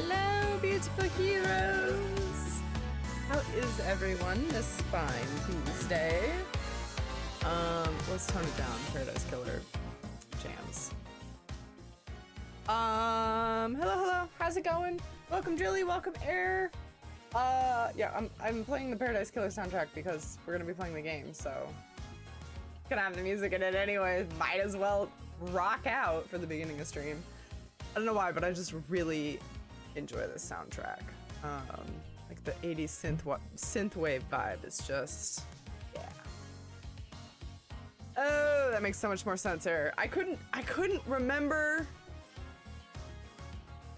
Hello, beautiful heroes! How is everyone this fine Tuesday? Let's tone it down. Paradise Killer jams. Hello. How's it going? Welcome, Drilly. Welcome, Air. Yeah, I'm playing the Paradise Killer soundtrack because we're gonna be playing the game, so gonna have the music in it anyway. Might as well rock out for the beginning of stream. I don't know why, but I just really enjoy this soundtrack. Like the 80s synthwave vibe is just, yeah. Oh, that makes so much more sense here. I couldn't remember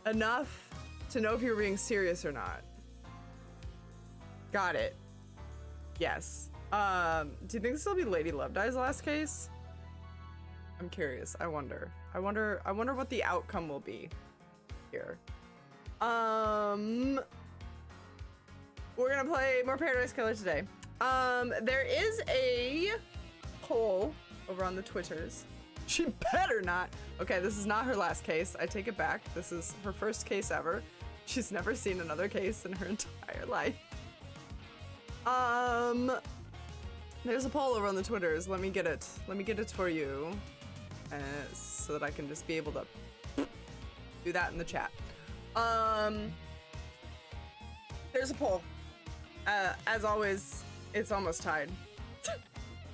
enough to know if you were being serious or not. Got it. Yes. Do you think this will be Lady Love Die's last case? I'm curious. I wonder what the outcome will be here. We're gonna play more Paradise Killer today. There is a poll over on the Twitters. She better not. Okay, this is not her last case. I take it back. This is her first case ever. She's never seen another case in her entire life. There's a poll over on the Twitters. Let me get it for you. So that I can just be able to do that in the chat. There's a poll. As always, it's almost tied.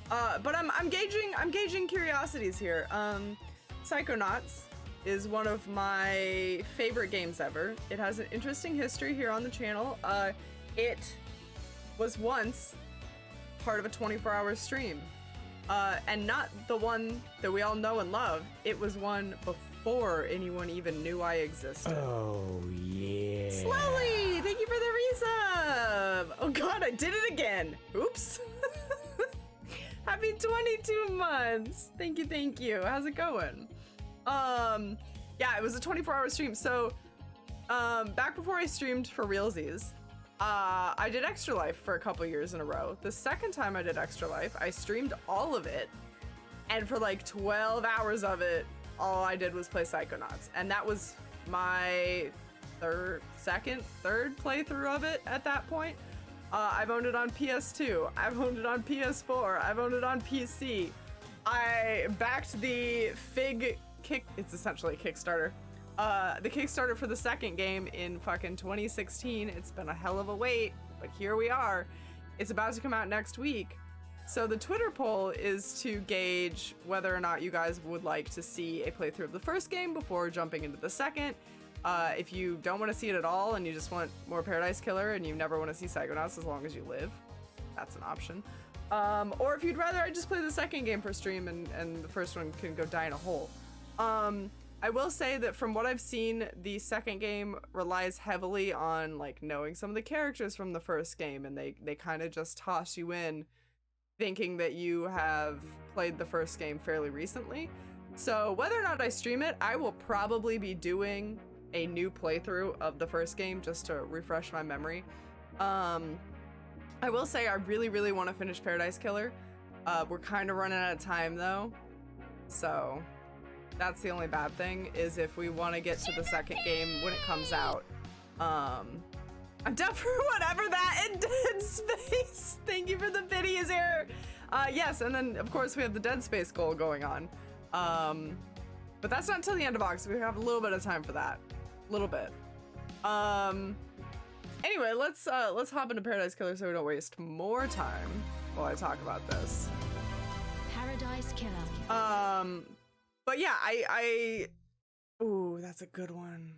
But I'm gauging curiosities here. Psychonauts is one of my favorite games ever. It has an interesting history here on the channel. It was once part of a 24-hour stream. And not the one that we all know and love. It was one before anyone even knew I existed. Oh, yeah. Slowly! Thank you for the resub! Oh god, I did it again! Oops. Happy 22 months! Thank you. How's it going? Yeah, it was a 24-hour stream. So, back before I streamed for realsies, I did Extra Life for a couple years in a row. The second time I did Extra Life, I streamed all of it, and for like 12 hours of it, all I did was play Psychonauts, and that was my third playthrough of it at that point. I've owned it on PS2, I've owned it on PS4, I've owned it on PC. I backed the Fig kick, it's essentially a Kickstarter. The Kickstarter for the second game in fucking 2016. It's been a hell of a wait, but here we are. It's about to come out next week. So the Twitter poll is to gauge whether or not you guys would like to see a playthrough of the first game before jumping into the second. If you don't want to see it at all and you just want more Paradise Killer and you never want to see Psychonauts as long as you live, that's an option. Or if you'd rather I just play the second game for stream and the first one can go die in a hole. I will say that from what I've seen, the second game relies heavily on like knowing some of the characters from the first game, and they kind of just toss you in thinking that you have played the first game fairly recently. So whether or not I stream it, I will probably be doing a new playthrough of the first game just to refresh my memory. I will say I really want to finish Paradise Killer. We're kind of running out of time though, so that's the only bad thing, is if we want to get to the second game when it comes out. I'm down for whatever that in Dead Space. Thank you for the biddies here. Yes, and then of course we have the Dead Space goal going on. But that's not until the end of August. We have a little bit of time for that. A little bit. Anyway, let's hop into Paradise Killer so we don't waste more time while I talk about this. Paradise Killer. But yeah, ooh, that's a good one.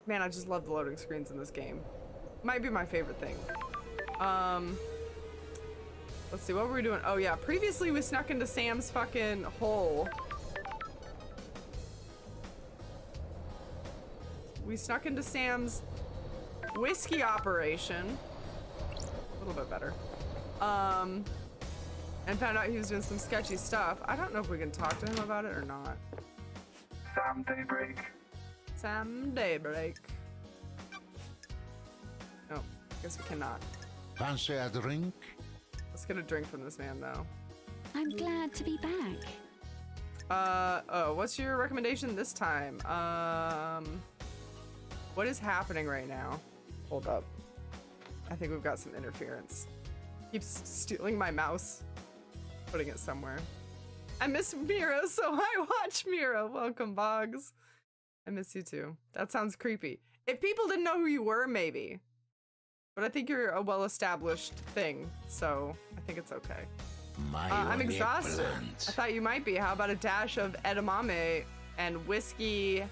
Man, I just love the loading screens in this game. Might be my favorite thing. Let's see, what were we doing? Oh yeah, previously we snuck into Sam's fucking hole. We snuck into Sam's whiskey operation. A little bit better. And found out he was doing some sketchy stuff. I don't know if we can talk to him about it or not. Sam Daybreak. Sam Daybreak. No, guess we cannot. Fancy a drink? Let's get a drink from this man though. I'm glad to be back. Oh, what's your recommendation this time? What is happening right now? Hold up. I think we've got some interference. Keeps stealing my mouse. Putting it somewhere. I miss Mira, so I watch Mira. Welcome, Boggs. I miss you too. That sounds creepy. If people didn't know who you were, maybe. But I think you're a well-established thing, so I think it's okay. I'm exhausted. I thought you might be. How about a dash of edamame and whiskey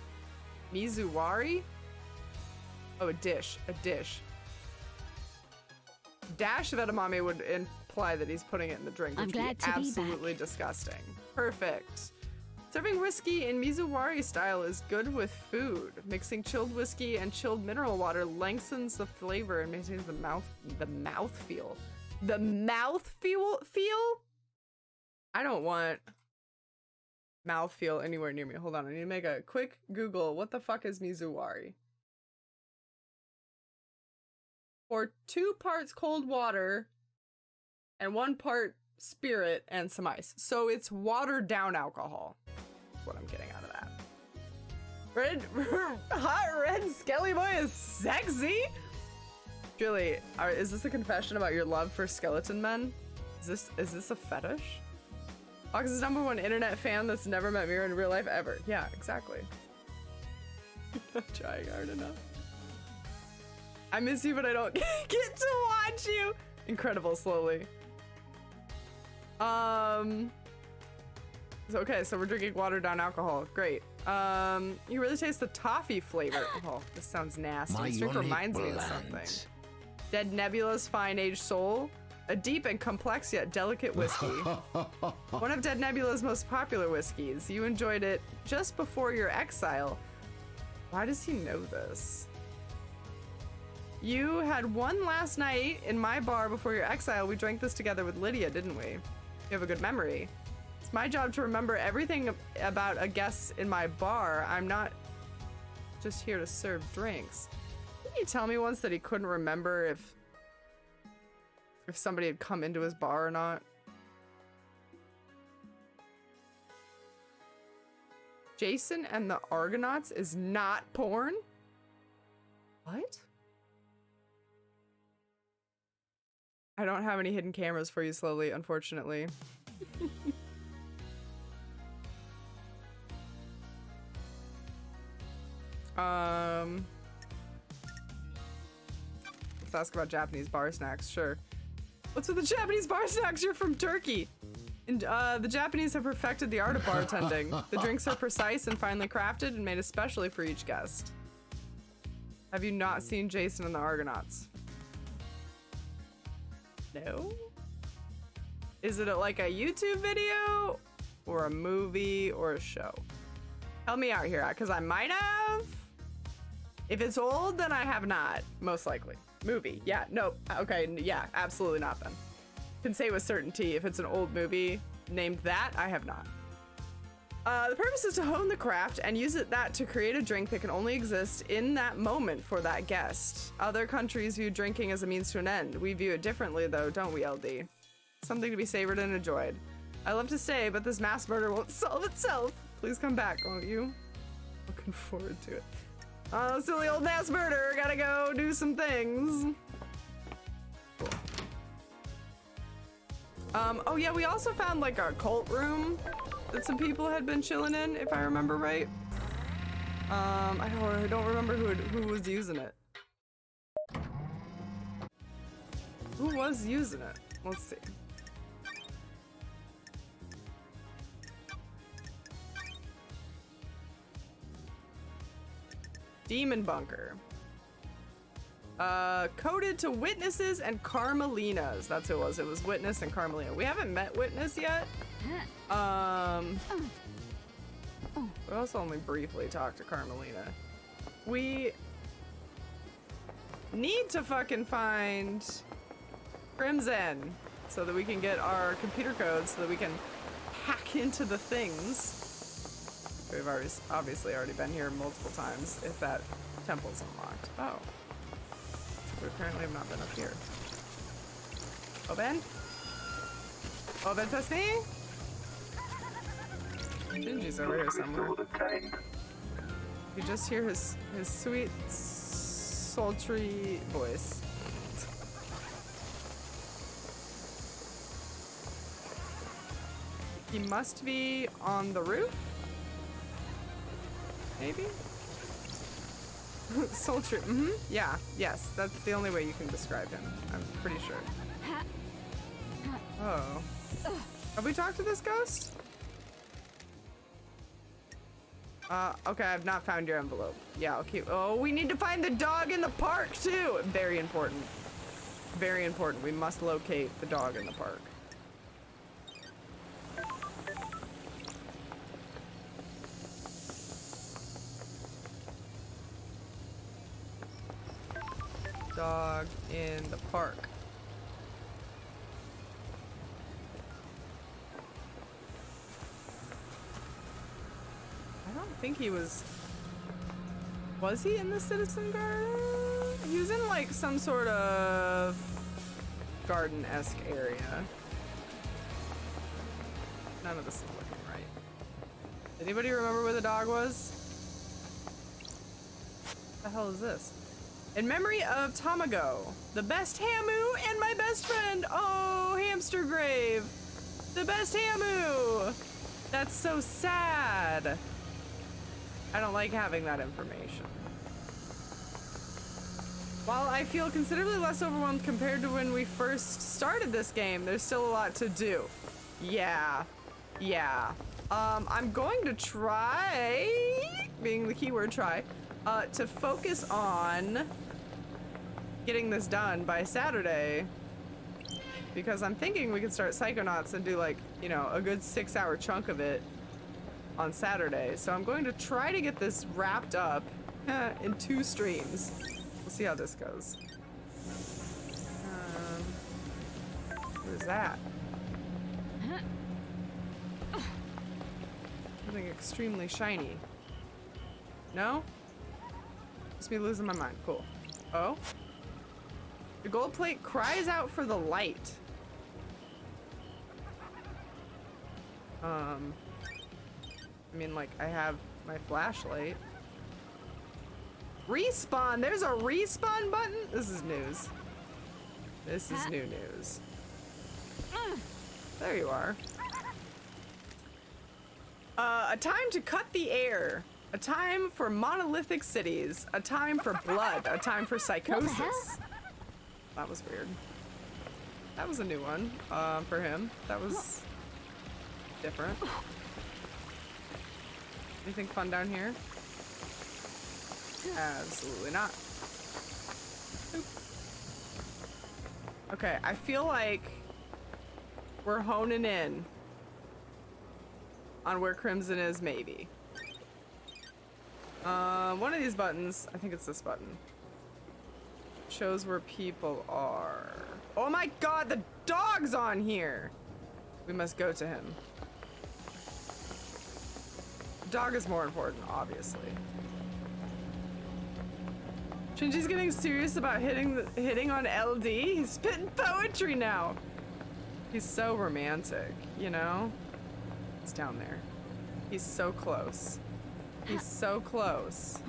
mizuwari? Oh, a dish. A dish. Dash of edamame would imply that he's putting it in the drink, which would be absolutely disgusting. Perfect. Serving whiskey in mizuwari style is good with food. Mixing chilled whiskey and chilled mineral water lengthens the flavor and maintains the mouth feel. The mouth feel? I don't want mouth feel anywhere near me. Hold on, I need to make a quick Google. What the fuck is mizuwari? Pour 2 parts cold water and 1 part spirit and some ice. So it's watered down alcohol. That's what I'm getting out of that. Hot red Skelly Boy is sexy? Julie, is this a confession about your love for skeleton men? Is this a fetish? Fox is #1 internet fan that's never met Mira in real life ever. Yeah, exactly. Not trying hard enough. I miss you, but I don't get to watch you. Incredible, slowly. Okay, so we're drinking watered down alcohol. Great. You really taste the toffee flavor. Oh, this sounds nasty. This drink reminds me of something. Dead Nebula's Fine Aged Soul. A deep and complex yet delicate whiskey. One of Dead Nebula's most popular whiskeys. You enjoyed it just before your exile. Why does he know this? You had one last night in my bar before your exile. We drank this together with Lydia, didn't we? You have a good memory. It's my job to remember everything about a guest in my bar. I'm not just here to serve drinks. Didn't you tell me once that he couldn't remember if somebody had come into his bar or not? Jason and the Argonauts is not porn? What? I don't have any hidden cameras for you, Slowly, unfortunately. Let's ask about Japanese bar snacks, sure. What's with the Japanese bar snacks? You're from Turkey. And the Japanese have perfected the art of bartending. The drinks are precise and finely crafted and made especially for each guest. Have you not seen Jason and the Argonauts? No? Is it like a YouTube video or a movie or a show? Help me out here, because I might have. If it's old, then I have not, most likely. Movie, yeah, nope, okay, yeah, absolutely not then. Can say with certainty if it's an old movie named that, I have not. The purpose is to hone the craft and use that to create a drink that can only exist in that moment for that guest. Other countries view drinking as a means to an end. We view it differently though, don't we, LD? Something to be savored and enjoyed. I love to stay, but this mass murder won't solve itself. Please come back, won't you? Looking forward to it. Oh, silly old mass murder, gotta go do some things. Oh yeah, we also found like a cult room that some people had been chilling in, if I remember right. I don't remember who was using it. Who was using it? Let's see. Demon Bunker. Coded to Witnesses and Carmelinas. That's who it was. It was Witness and Carmelina. We haven't met Witness yet. We also only briefly talked to Carmelina. We need to fucking find Crimson so that we can get our computer codes so that we can hack into the things. We've obviously already been here multiple times if that temple's unlocked. Oh. We apparently have not been up here. Oben? Oben Sesame? Gingy's over here somewhere. You just hear his sweet sultry voice. He must be on the roof? Maybe? Sultry. Mm-hmm. Yeah. Yes. That's the only way you can describe him. I'm pretty sure. Oh. Have we talked to this ghost? Okay, I've not found your envelope. Yeah, okay. Oh, we need to find the dog in the park, too! Very important. Very important. We must locate the dog in the park. Dog in the park. I don't think he was he in the citizen garden? He was in like some sort of garden-esque area. None of this is looking right. Anybody remember where the dog was? What the hell is this? In memory of Tamago, the best Hamu and my best friend. Oh, hamster grave. The best Hamu. That's so sad. I don't like having that information. While I feel considerably less overwhelmed compared to when we first started this game, there's still a lot to do. Yeah. Yeah. I'm going to try, being the keyword try, to focus on getting this done by Saturday, because I'm thinking we could start Psychonauts and do like, you know, a good 6-hour chunk of it on Saturday. So I'm going to try to get this wrapped up in 2 streams. We'll see how this goes. What is that? Something extremely shiny. No? Just me losing my mind. Cool. Oh? The gold plate cries out for the light. I mean, like, I have my flashlight. Respawn! There's a respawn button? This is news. This is new news. There you are. A time to cut the air. A time for monolithic cities. A time for blood. A time for psychosis. That was weird. That was a new one for him. That was different. Anything fun down here? Absolutely not. Oop. Okay, I feel like we're honing in on where Crimson is, maybe. One of these buttons, I think it's this button, shows where people are. Oh my god, the dog's on here! We must go to him. The dog is more important, obviously. Shinji's getting serious about hitting on LD. He's spitting poetry now. He's so romantic, you know? It's down there. He's so close. He's so close.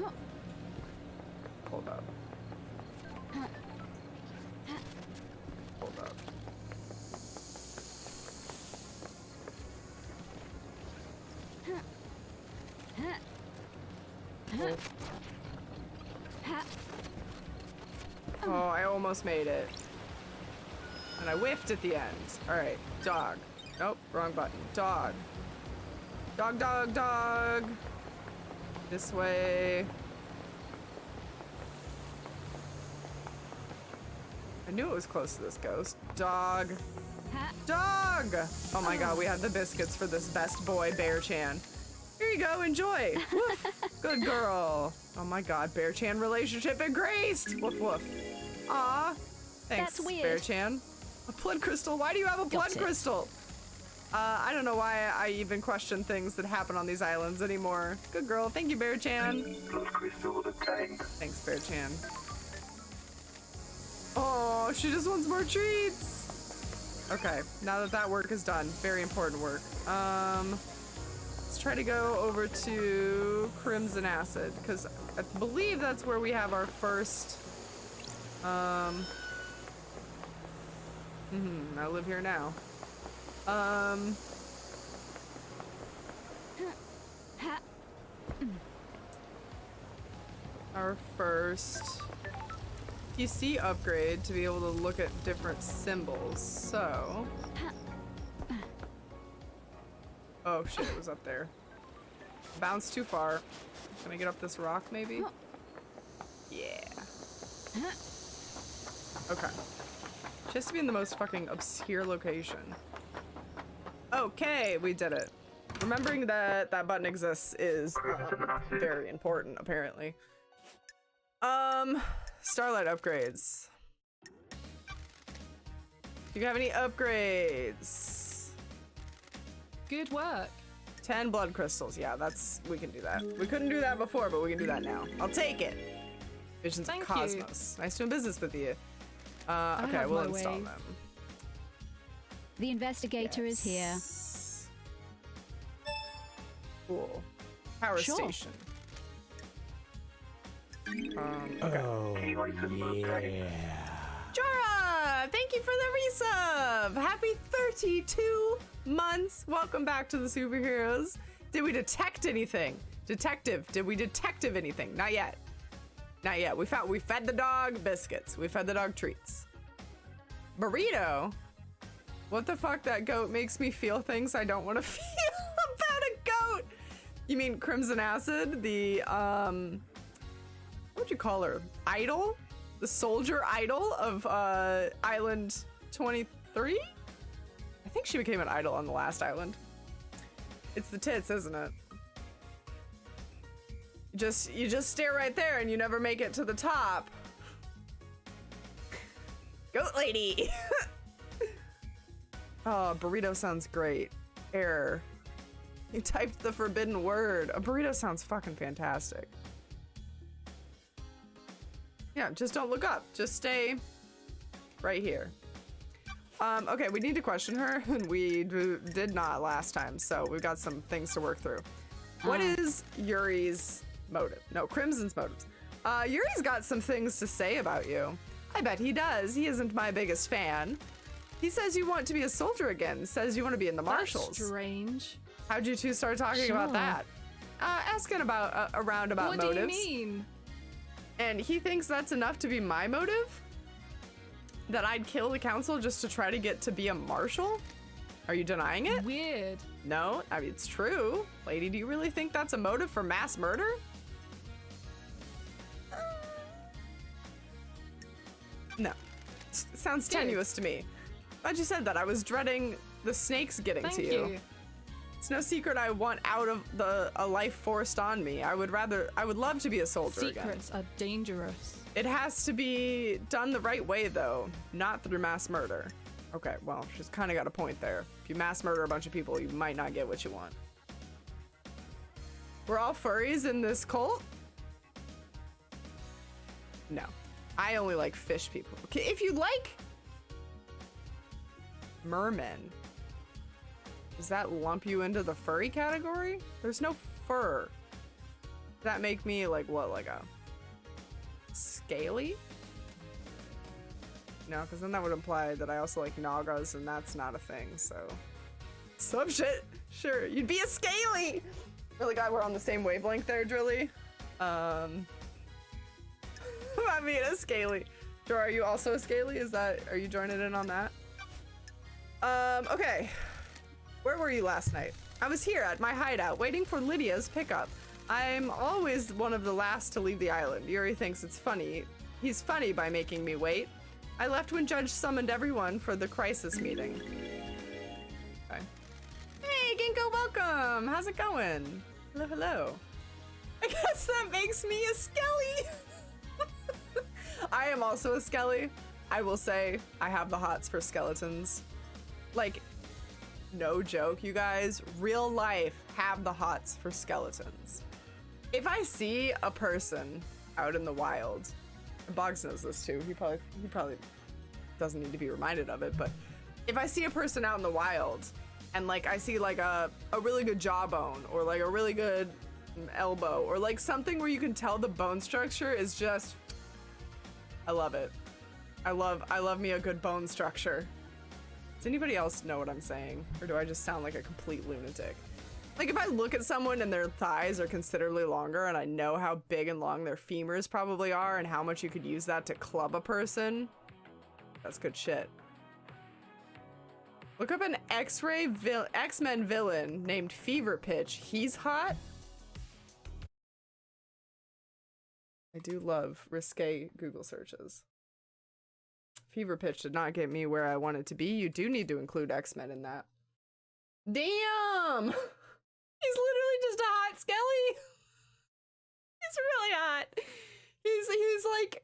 Hold up. Hold up. Oh, I almost made it. And I whiffed at the end. Alright, dog. Nope, wrong button. Dog. Dog, dog, dog. This way. I knew it was close to this ghost. Dog. Dog! Oh my god, we have the biscuits for this best boy, Bear-chan. Here you go, enjoy. Woof. Good girl. Oh my god, Bear-chan relationship increased. Woof woof. Aw. Thanks, That's weird. Bear-chan. A blood crystal? Why do you have a blood crystal? I don't know why I even question things that happen on these islands anymore. Good girl. Thank you, Bear-chan. Blood crystal obtained. Thanks, Bear-chan. Oh, she just wants more treats. Okay, now that that work is done, very important work. Let's try to go over to Crimson Acid, because I believe that's where we have our first I live here now. Our first PC upgrade to be able to look at different symbols, so... Oh shit, it was up there. Bounced too far. Can I get up this rock, maybe? Yeah. Okay. Just to be in the most fucking obscure location. Okay, we did it. Remembering that that button exists is very important, apparently. Starlight upgrades. Do you have any upgrades? Good work. 10 blood crystals. Yeah, we can do that. We couldn't do that before, but we can do that now. I'll take it. Visions of Cosmos. Nice doing business with you. Okay, we'll install them. The investigator is here. Cool. Power station. Okay. Oh, yeah. Jora, thank you for the resub. Happy 32 months. Welcome back to the superheroes. Did we detect anything? Detective, did we detective anything? Not yet. Not yet. We fed the dog biscuits. We fed the dog treats. Burrito? What the fuck? That goat makes me feel things I don't want to feel about a goat. You mean Crimson Acid? The, what would you call her? Idol? The soldier idol of, Island 23? I think she became an idol on the last island. It's the tits, isn't it? You just stare right there and you never make it to the top. Goat lady. Oh, burrito sounds great. Error. You typed the forbidden word. A burrito sounds fucking fantastic. Yeah, just don't look up. Just stay right here. Okay, we need to question her, and we did not last time, so we've got some things to work through. What is Yuri's motive? No, Crimson's motives. Yuri's got some things to say about you. I bet he does. He isn't my biggest fan. He says you want to be a soldier again. Says you want to be in the Marshals. That's strange. How'd you two start talking about that? Asking about around about motives. What do you mean? And he thinks that's enough to be my motive? That I'd kill the council just to try to get to be a marshal? Are you denying it? Weird. No, I mean, it's true. Lady, do you really think that's a motive for mass murder? No. Sounds tenuous to me. Glad you said that. I was dreading the snakes getting to you. Thank you. It's no secret I want out of a life forced on me. I would love to be a soldier again. Secrets are dangerous. It has to be done the right way, though, not through mass murder. Okay, well, she's kind of got a point there. If you mass murder a bunch of people, you might not get what you want. We're all furries in this cult? No. I only like fish people. Okay, if you like mermen, does that lump you into the furry category? There's no fur. Does that make me like what, like a scaly? No, because then that would imply that I also like nagas, and that's not a thing, so. Some shit. Sure, you'd be a scaly! Really glad we're on the same wavelength there, Drilly. I mean, a scaly. Jor, are you also a scaly? Are you joining in on that? Okay. Where were you last night? I was here at my hideout, waiting for Lydia's pickup. I'm always one of the last to leave the island. Yuri thinks it's funny. He's funny by making me wait. I left when Judge summoned everyone for the crisis meeting. Okay. Hey, Ginkgo, welcome! How's it going? Hello, hello. I guess that makes me a skelly! I am also a skelly. I will say, I have the hots for skeletons. Like, no joke, you guys. Real life have the hots for skeletons. If I see a person out in the wild, Boggs knows this too. He probably doesn't need to be reminded of it, but if I see a person out in the wild and like I see like a really good jawbone or like a really good elbow or like something where you can tell the bone structure is just, I love it. I love me a good bone structure. Does anybody else know what I'm saying? Or do I just sound like a complete lunatic? Like if I look at someone and their thighs are considerably longer and I know how big and long their femurs probably are and how much you could use that to club a person, that's good shit. Look up an X-Men villain named Fever Pitch. He's hot. I do love risque Google searches. Fever Pitch did not get me where I wanted to be. You do need to include X-Men in that. Damn! He's literally just a hot Skelly. He's really hot. He's like,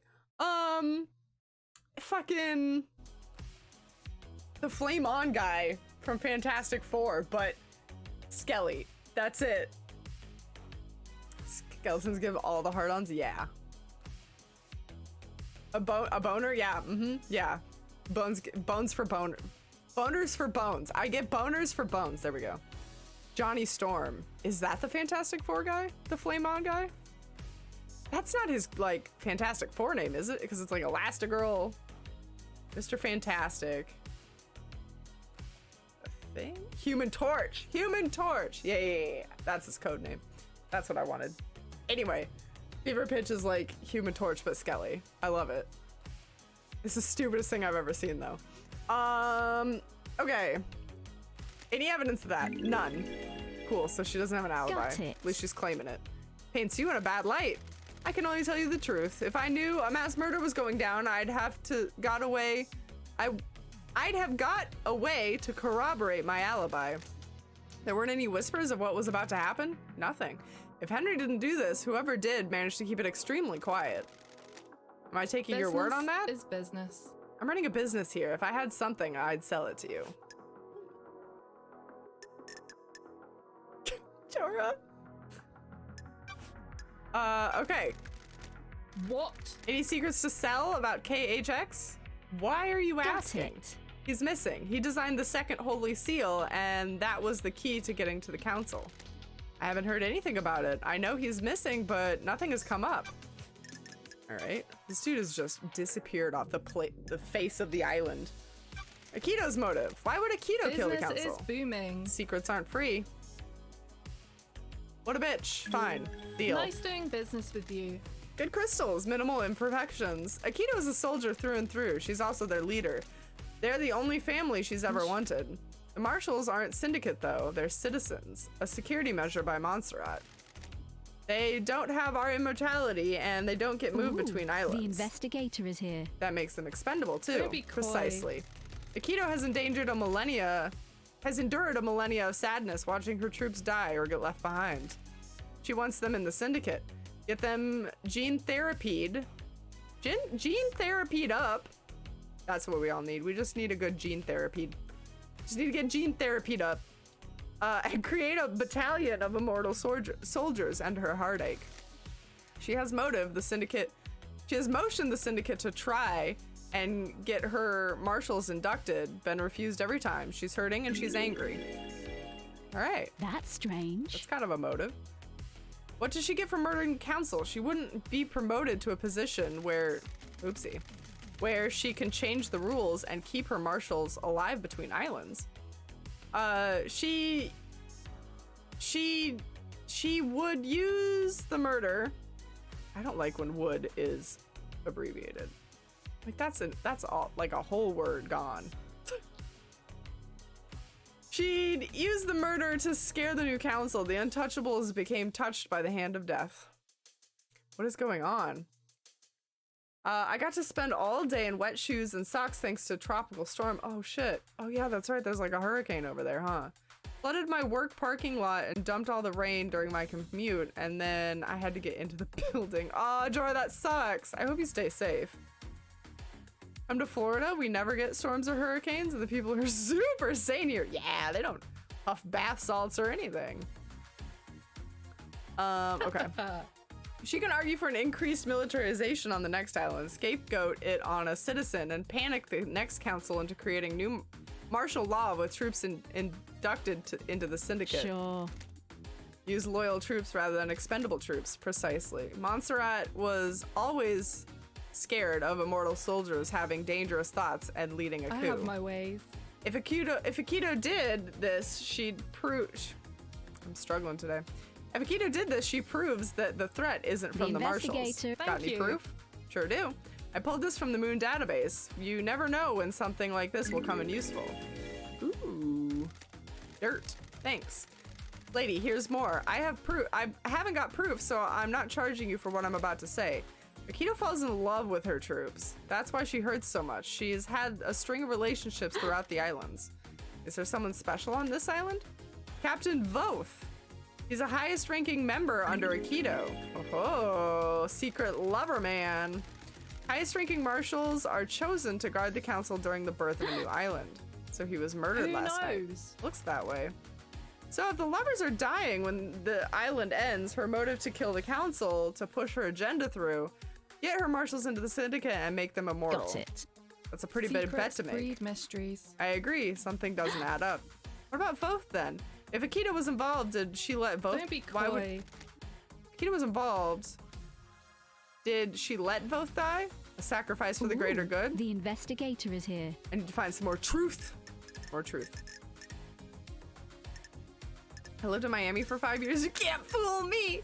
fucking the Flame On guy from Fantastic Four, but Skelly. That's it. Skeletons give all the hard-ons? Yeah. A boner? Yeah. Yeah. Bones for boner. Boners for bones. I get boners for bones. There we go. Johnny Storm. Is that the Fantastic Four guy? The Flame On guy? That's not his, like, Fantastic Four name, is it? Because it's like Elastigirl, Mr. Fantastic. A thing? Human Torch. Human Torch. Yeah. That's his code name. That's what I wanted. Anyway, Fever Pitch is like Human Torch, but Skelly. I love it. It's the stupidest thing I've ever seen, though. Okay. Any evidence of that? None. Cool, so she doesn't have an alibi. Got it. At least she's claiming it. Paints you in a bad light. I can only tell you the truth. If I knew a mass murder was going down, I'd have got a way to corroborate my alibi. There weren't any whispers of what was about to happen? Nothing. If Henry didn't do this, whoever did managed to keep it extremely quiet. Am I taking your word on that? Business is business. I'm running a business here. If I had something, I'd sell it to you. Jorah. Okay. What? Any secrets to sell about KHX? Why are you Got asking? it. He's missing. He designed the second Holy Seal, and that was the key to getting to the council. I haven't heard anything about it. I know he's missing, but nothing has come up. All right. This dude has just disappeared off the face of the island. Akito's motive. Why would Akito kill the council? Business is booming. Secrets aren't free. What a bitch. Fine. Deal. Nice doing business with you. Good crystals, minimal imperfections. Akito is a soldier through and through. She's also their leader. They're the only family she's ever wanted. The Marshals aren't syndicate though, they're citizens. A security measure by Montserrat. They don't have our immortality and they don't get moved between islands. The investigator is here. That makes them expendable too. Don't be coy. Precisely. Akito has endured a millennia of sadness watching her troops die or get left behind. She wants them in the syndicate. Get them gene therapied up. That's what we all need. We just need a good gene therapy. Just need to get gene therapied up. And create a battalion of immortal soldiers and her heartache. She has motive, the syndicate. She has motioned the syndicate to try and get her marshals inducted, been refused every time. She's hurting and she's angry. All right. That's strange. That's kind of a motive. What does she get for murdering council? She wouldn't be promoted to a position where, oopsie, where she can change the rules and keep her marshals alive between islands. She would use the murder. I don't like when would is abbreviated. Like that's all like a whole word gone. She'd use the murder to scare the new council. The untouchables became touched by the hand of death. What is going on? I got to spend all day in wet shoes and socks thanks to a tropical storm. Oh shit. Oh yeah, that's right. There's like a hurricane over there, huh? Flooded my work parking lot and dumped all the rain during my commute, and then I had to get into the building. Oh, Jorah, that sucks. I hope you stay safe. Come to Florida, we never get storms or hurricanes, and the people are super sane here. Yeah, they don't puff bath salts or anything. Okay. She can argue for an increased militarization on the next island, scapegoat it on a citizen, and panic the next council into creating new martial law with troops inducted into the syndicate. Sure. Use loyal troops rather than expendable troops, precisely. Montserrat was always scared of immortal soldiers having dangerous thoughts and leading a coup. I have my ways. If Akito did this, she'd prove. I'm struggling today. If Akito did this, she proves that the threat isn't from the marshals. investigator. Got Thank any you. proof? Sure do. I pulled this from the Moon database. You never know when something like this will come in useful. Ooh, dirt. Thanks. Lady, here's more. I have proof. I haven't got proof, so I'm not charging you for what I'm about to say. Akito falls in love with her troops. That's why she hurts so much. She's had a string of relationships throughout the islands. Is there someone special on this island? Captain Voth. He's the highest ranking member under Akito. Oh, secret lover man. Highest ranking marshals are chosen to guard the council during the birth of a new island. So he was murdered last night. Looks that way. So if the lovers are dying when the island ends, her motive to kill the council to push her agenda through, get her marshals into the syndicate and make them immortal. Got it. That's a pretty big bet to make. Breed mysteries. I agree. Something doesn't add up. What about Voth then? If Akito was involved, did she let Voth? Don't be coy. Why would Akito was involved? Did she let Voth die? A sacrifice for the greater good? The investigator is here. I need to find some more truth. More truth. I lived in Miami for 5 years. You can't fool me.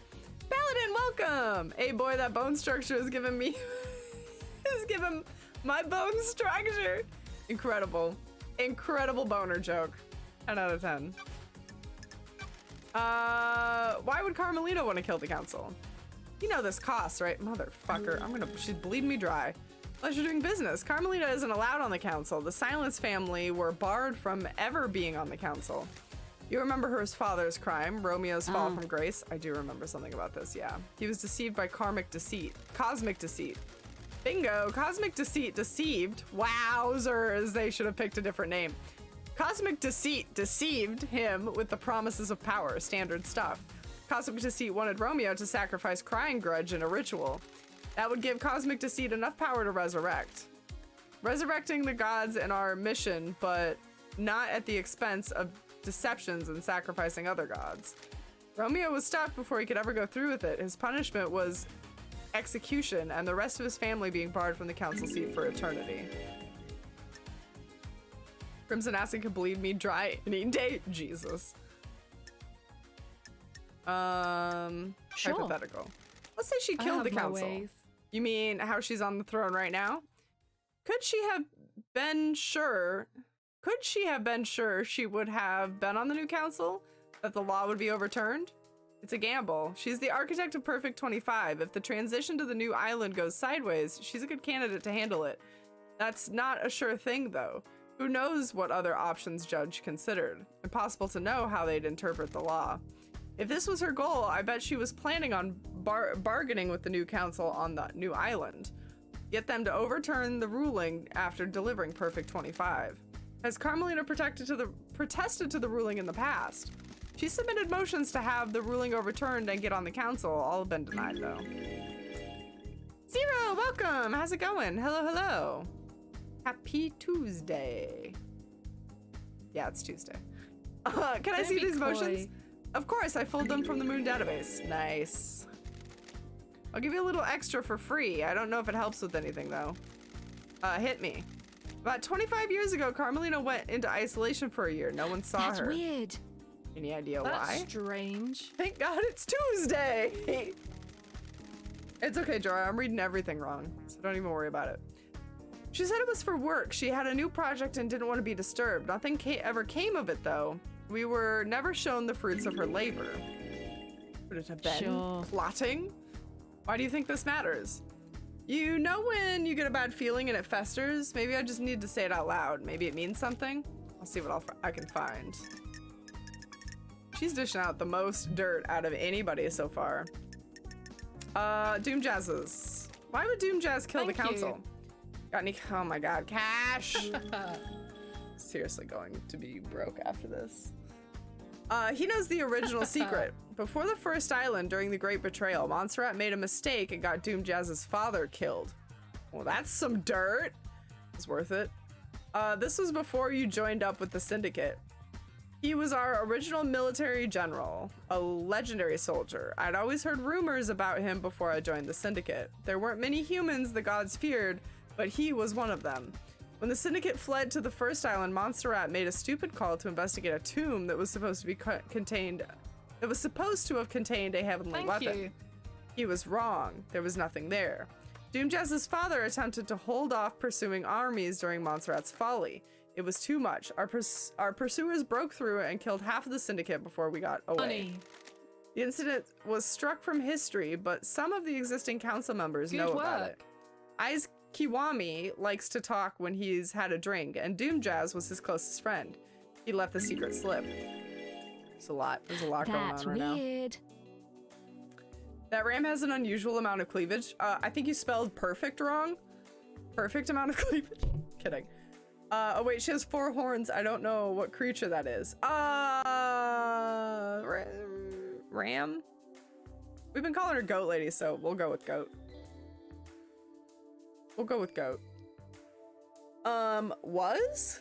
Paladin, welcome. Hey boy, that bone structure is giving me is giving my bone structure. Incredible. Incredible boner joke. 10 out of 10. Why would Carmelita want to kill the council? You know this costs, right? Motherfucker. She's bleeding me dry. Unless you're doing business. Carmelita isn't allowed on the council. The Silence family were barred from ever being on the council. You remember her father's crime, Romeo's fall from grace? I do remember something about this, yeah. He was deceived by cosmic deceit. Bingo, cosmic deceit deceived. Wowzers, they should have picked a different name. Cosmic deceit deceived him with the promises of power, standard stuff. Cosmic deceit wanted Romeo to sacrifice crying grudge in a ritual. That would give cosmic deceit enough power to resurrect. Resurrecting the gods in our mission, but not at the expense of deceptions and sacrificing other gods. Romeo was stopped before he could ever go through with it. His punishment was execution and the rest of his family being barred from the council seat for eternity. Crimson acid could bleed me dry any day. Jesus. Sure. Hypothetical. Let's say she killed the council. You mean how she's on the throne right now? Could she have been sure she would have been on the new council? That the law would be overturned? It's a gamble. She's the architect of Perfect 25. If the transition to the new island goes sideways, she's a good candidate to handle it. That's not a sure thing, though. Who knows what other options Judge considered? Impossible to know how they'd interpret the law. If this was her goal, I bet she was planning on bargaining with the new council on the new island. Get them to overturn the ruling after delivering Perfect 25. Has Carmelita protested to the ruling in the past? She submitted motions to have the ruling overturned and get on the council. All have been denied, though. Zero, welcome. How's it going? Hello, hello. Happy Tuesday. Yeah, it's Tuesday. Can I see these motions? Of course, I pulled them from the Moon database. Nice. I'll give you a little extra for free. I don't know if it helps with anything, though. Hit me. About 25 years ago, Carmelita went into isolation for a year. No one saw her. That's weird. Any idea That's why? strange. Thank God it's Tuesday. It's okay, Jorah. I'm reading everything wrong, so don't even worry about it. She said it was for work. She had a new project and didn't want to be disturbed. Nothing ever came of it, though. We were never shown the fruits of her labor. Would it have been plotting? Why do you think this matters? You know when you get a bad feeling and it festers? Maybe I just need to say it out loud. Maybe it means something. I'll see what I can find. She's dishing out the most dirt out of anybody so far. Doom Jazzes. Why would Doom Jazz kill the council? Got any? Oh my God, cash! Seriously, going to be broke after this. He knows the original secret. Before the first island, during the Great Betrayal, Montserrat made a mistake and got Doom Jazz's father killed. Well, that's some dirt. It's worth it. This was before you joined up with the syndicate. He was our original military general, a legendary soldier. I'd always heard rumors about him before I joined the Syndicate. There weren't many humans the gods feared, but he was one of them. When the Syndicate fled to the first island, Montserrat made a stupid call to investigate a tomb that was supposed to be contained. It was supposed to have contained a heavenly weapon. You. He was wrong. There was nothing there. Doomjazz's father attempted to hold off pursuing armies during Montserrat's folly. It was too much. Our pursuers broke through and killed half of the Syndicate before we got away. Funny. The incident was struck from history, but some of the existing council members know about it. Aiz Kiwami likes to talk when he's had a drink, and Doomjazz was his closest friend. He let the secret slip. There's a lot going on right now. That's weird. That ram has an unusual amount of cleavage. I think you spelled perfect wrong. Perfect amount of cleavage. Kidding. Oh wait, she has 4 horns. I don't know what creature that is. Ram? We've been calling her Goat Lady, so we'll go with Goat. We'll go with Goat. Was?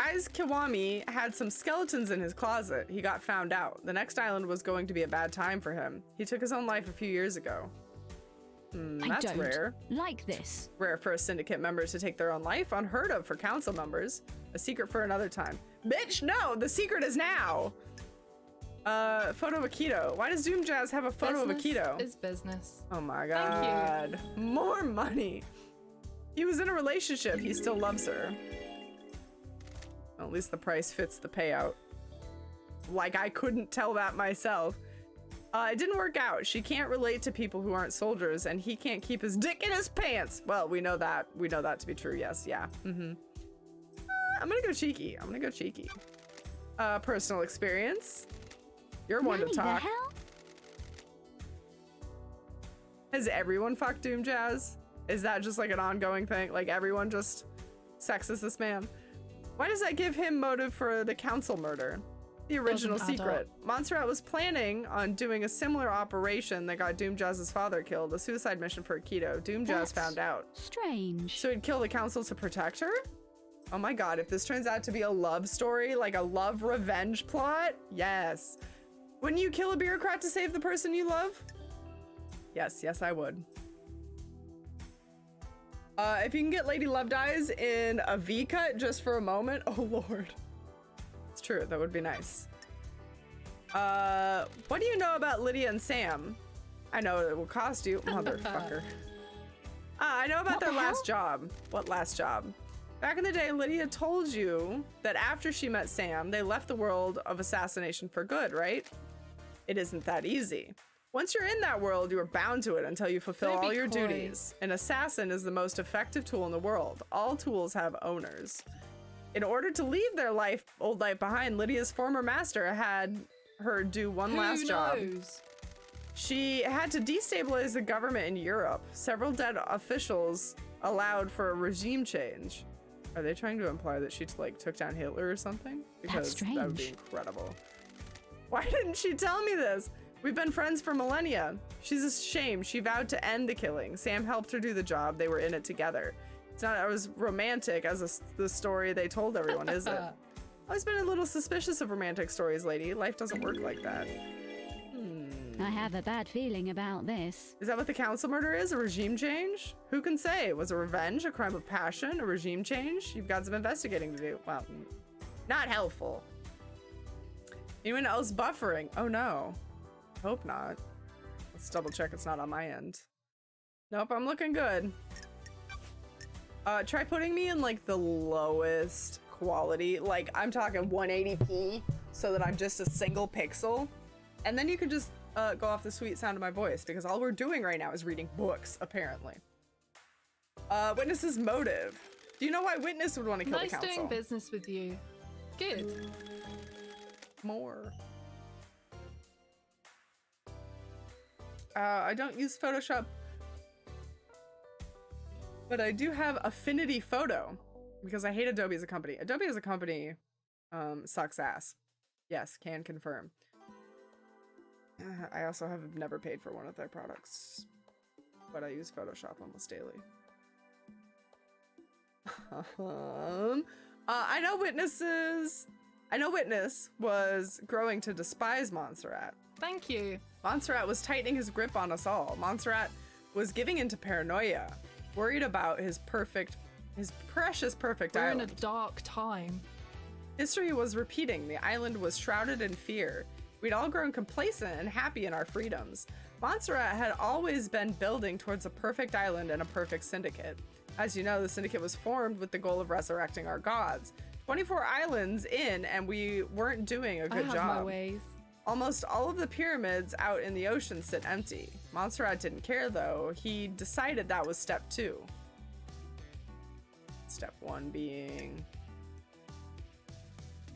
Aiz Kiwami had some skeletons in his closet. He got found out. The next island was going to be a bad time for him. He took his own life a few years ago. That's I don't rare. like this. Rare for a Syndicate member to take their own life. Unheard of for council members. A secret for another time. Bitch, no! The secret is now! Photo of Akito. Why does Doomjazz have a photo of Akito? Is business. Oh my god. More money. He was in a relationship. He still loves her. Well, at least the price fits the payout. Like I couldn't tell that myself. It didn't work out. She can't relate to people who aren't soldiers, and he can't keep his dick in his pants. Well, we know that. We know that to be true. Yes. Yeah. I'm gonna go cheeky. Personal experience. You're one to Nanny, talk. the hell? Has everyone fucked Doomjazz? Is that just like an ongoing thing? Like everyone just sexes this man? Why does that give him motive for the council murder? The original secret. Montserrat was planning on doing a similar operation that got Doomjazz's father killed, a suicide mission for Akito. Doomjazz found out. Strange. So he'd kill the council to protect her? Oh my god, if this turns out to be a love story, like a love revenge plot, yes. Wouldn't you kill a bureaucrat to save the person you love? Yes, yes I would. If you can get Lady Loved Eyes in a V-cut just for a moment, oh lord. It's true, that would be nice. What do you know about Lydia and Sam? I know it will cost you, motherfucker. I know about their last job. What last job? Back in the day, Lydia told you that after she met Sam, they left the world of assassination for good, right? It isn't that easy. Once you're in that world, you are bound to it until you fulfill all your duties. An assassin is the most effective tool in the world. All tools have owners. In order to leave their old life behind, Lydia's former master had her do one last job. She had to destabilize the government in Europe. Several dead officials allowed for a regime change. Are they trying to imply that she like took down Hitler or something? Because that would be incredible. Why didn't she tell me this? We've been friends for millennia. She's ashamed. She vowed to end the killing. Sam helped her do the job. They were in it together. It's not as romantic as the story they told everyone, is it? I've been a little suspicious of romantic stories, lady. Life doesn't work like that. I have a bad feeling about this. Is that what the council murder is? A regime change? Who can say? Was it revenge? A crime of passion? A regime change? You've got some investigating to do. Well, not helpful. Anyone else buffering? Oh no. Hope not. Let's double check it's not on my end. Nope, I'm looking good. Try putting me in like the lowest quality. Like I'm talking 180p so that I'm just a single pixel. And then you can just go off the sweet sound of my voice because all we're doing right now is reading books, apparently. Witness's motive. Do you know why Witness would want to kill the council? Nice doing business with you. Good. More. I don't use Photoshop, but I do have Affinity Photo because I hate Adobe as a company. Adobe as a company sucks ass. Yes, can confirm. I also have never paid for one of their products, but I use Photoshop almost daily. I know Witness was growing to despise Montserrat. Thank you. Montserrat was tightening his grip on us all. Montserrat was giving into paranoia, worried about his precious perfect We're island. in a dark time. History was repeating. The island was shrouded in fear. We'd all grown complacent and happy in our freedoms. Montserrat had always been building towards a perfect island and a perfect syndicate. As you know, the syndicate was formed with the goal of resurrecting our gods. 24 islands in, and we weren't doing a good I have job. my ways. Almost all of the pyramids out in the ocean sit empty. Montserrat didn't care though. He decided that was step 2. Step 1 being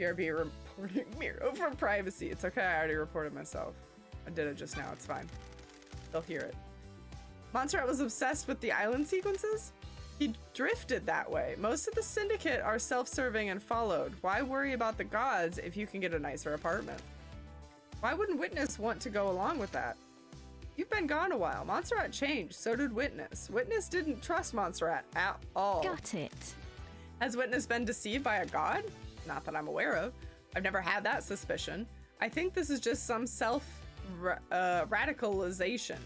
BRB reporting Miro for privacy. It's okay, I already reported myself. I did it just now, it's fine. They'll hear it. Montserrat was obsessed with the island sequences. He drifted that way. Most of the syndicate are self-serving and followed. Why worry about the gods if you can get a nicer apartment? Why wouldn't Witness want to go along with that? You've been gone a while. Montserrat changed, so did Witness. Witness didn't trust Montserrat at all. Got it. Has Witness been deceived by a god? Not that I'm aware of. I've never had that suspicion. I think this is just some radicalization.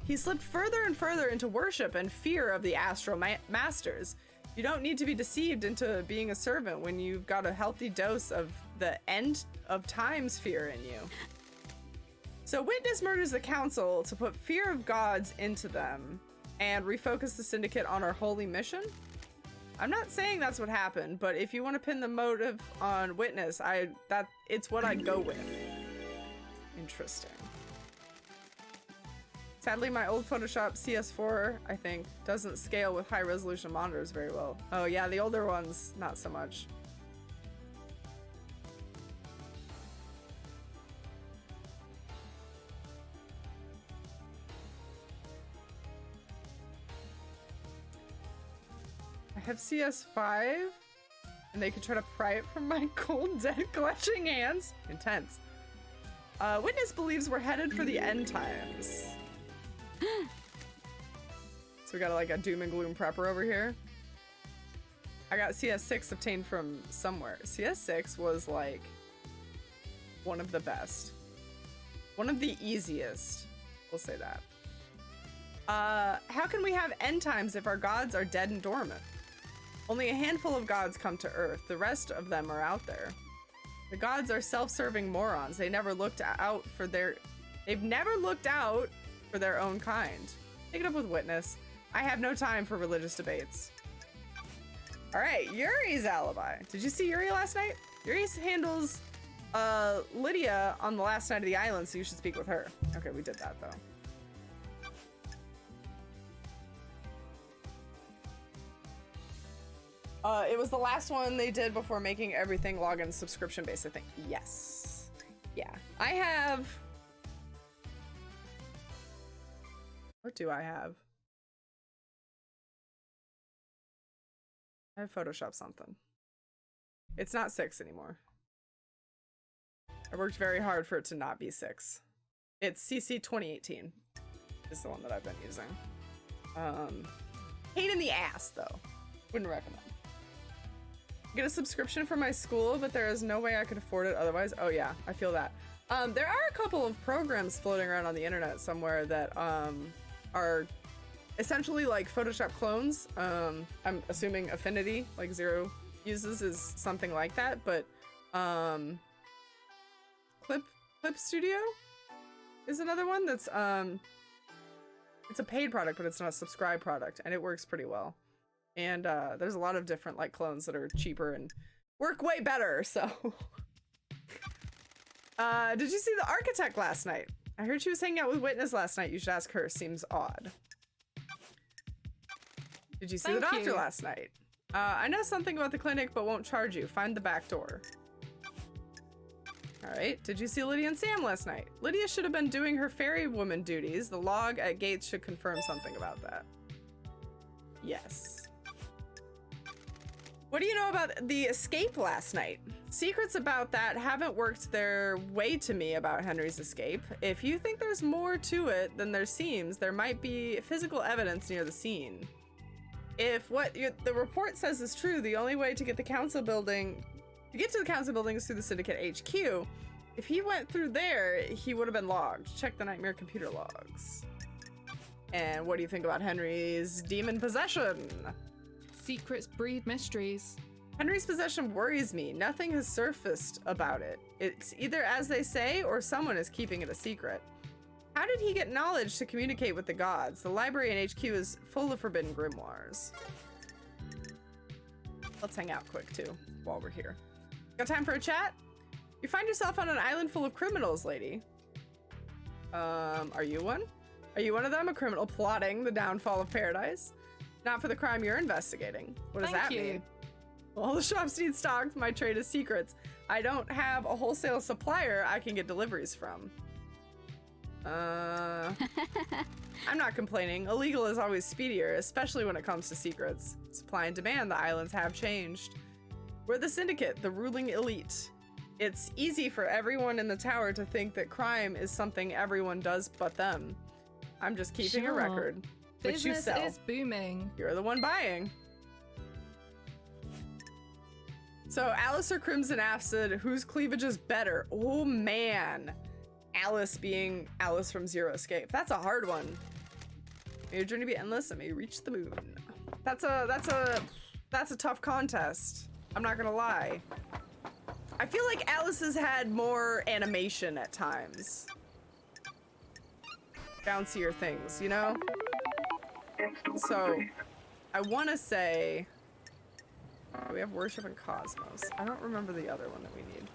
He slipped further and further into worship and fear of the astral masters. You don't need to be deceived into being a servant when you've got a healthy dose of the end of times fear in you. So Witness murders the council to put fear of gods into them and refocus the syndicate on our holy mission. I'm not saying that's what happened, but if you want to pin the motive on Witness, it's what I go with. Interesting. Sadly, my old Photoshop CS4, I think, doesn't scale with high resolution monitors very well. Oh yeah, the older ones, not so much. I have CS5, and they could try to pry it from my cold, dead, clutching hands. Intense. Witness believes we're headed for the end times. So we got like a doom and gloom prepper over here. I got CS6 obtained from somewhere. CS6 was like one of the best. One of the easiest. We'll say that. How can we have end times if our gods are dead and dormant? Only a handful of gods come to Earth. The rest of them are out there. The gods are self-serving morons. They've never looked out for their own kind. Take it up with Witness. I have no time for religious debates. All right, Yuri's alibi. Did you see Yuri last night? Yuri handles Lydia on the last night of the island, so you should speak with her. Okay, we did that though. It was the last one they did before making everything login subscription based, I think. Yes. Yeah. I have... What do I have? I have Photoshopped something. It's not 6 anymore. I worked very hard for it to not be 6. It's CC 2018 is the one that I've been using. Pain in the ass though. Wouldn't recommend. Get a subscription for my school, but there is no way I could afford it otherwise. Oh yeah, I feel that. There are a couple of programs floating around on the internet somewhere that are essentially like Photoshop clones. I'm assuming Affinity, like Zero uses, is something like that, but Clip Studio is another one that's it's a paid product, but it's not a subscribe product, and it works pretty well. And there's a lot of different like clones that are cheaper and work way better, so. Did you see the architect last night? I heard she was hanging out with Witness last night. You should ask her. Seems odd. Did you see the doctor last night? I know something about the clinic, but won't charge you. Find the back door. All right. Did you see Lydia and Sam last night? Lydia should have been doing her fairy woman duties. The log at Gates should confirm something about that. Yes. What do you know about the escape last night? Secrets about that haven't worked their way to me about Henry's escape. If you think there's more to it than there seems, there might be physical evidence near the scene. If the report says is true, the only way to get to the council building is through the Syndicate HQ. If he went through there, he would have been logged. Check the nightmare computer logs. And what do you think about Henry's demon possession? Secrets breed mysteries. Henry's possession worries me. Nothing has surfaced about it. It's either as they say or someone is keeping it a secret. How did he get knowledge to communicate with the gods? The library in HQ is full of forbidden grimoires. Let's hang out quick too while we're here. Got time for a chat? You find yourself on an island full of criminals, lady. Are you one? Are you one of them, a criminal plotting the downfall of paradise? Not for the crime you're investigating. What does that mean? All the shops need stocked. My trade is secrets. I don't have a wholesale supplier I can get deliveries from. I'm not complaining. Illegal is always speedier, especially when it comes to secrets. Supply and demand, the islands have changed. We're the Syndicate, the ruling elite. It's easy for everyone in the tower to think that crime is something everyone does but them. I'm just keeping a record. Which you sell. Business is booming. You're the one buying. So Alice or Crimson Acid, whose cleavage is better? Oh man. Alice being Alice from Zero Escape. That's a hard one. May your journey be endless and may you reach the moon. That's a tough contest. I'm not gonna lie. I feel like Alice has had more animation at times. Bouncier things, you know? So, I want to say... we have Worship and Cosmos. I don't remember the other one that we need.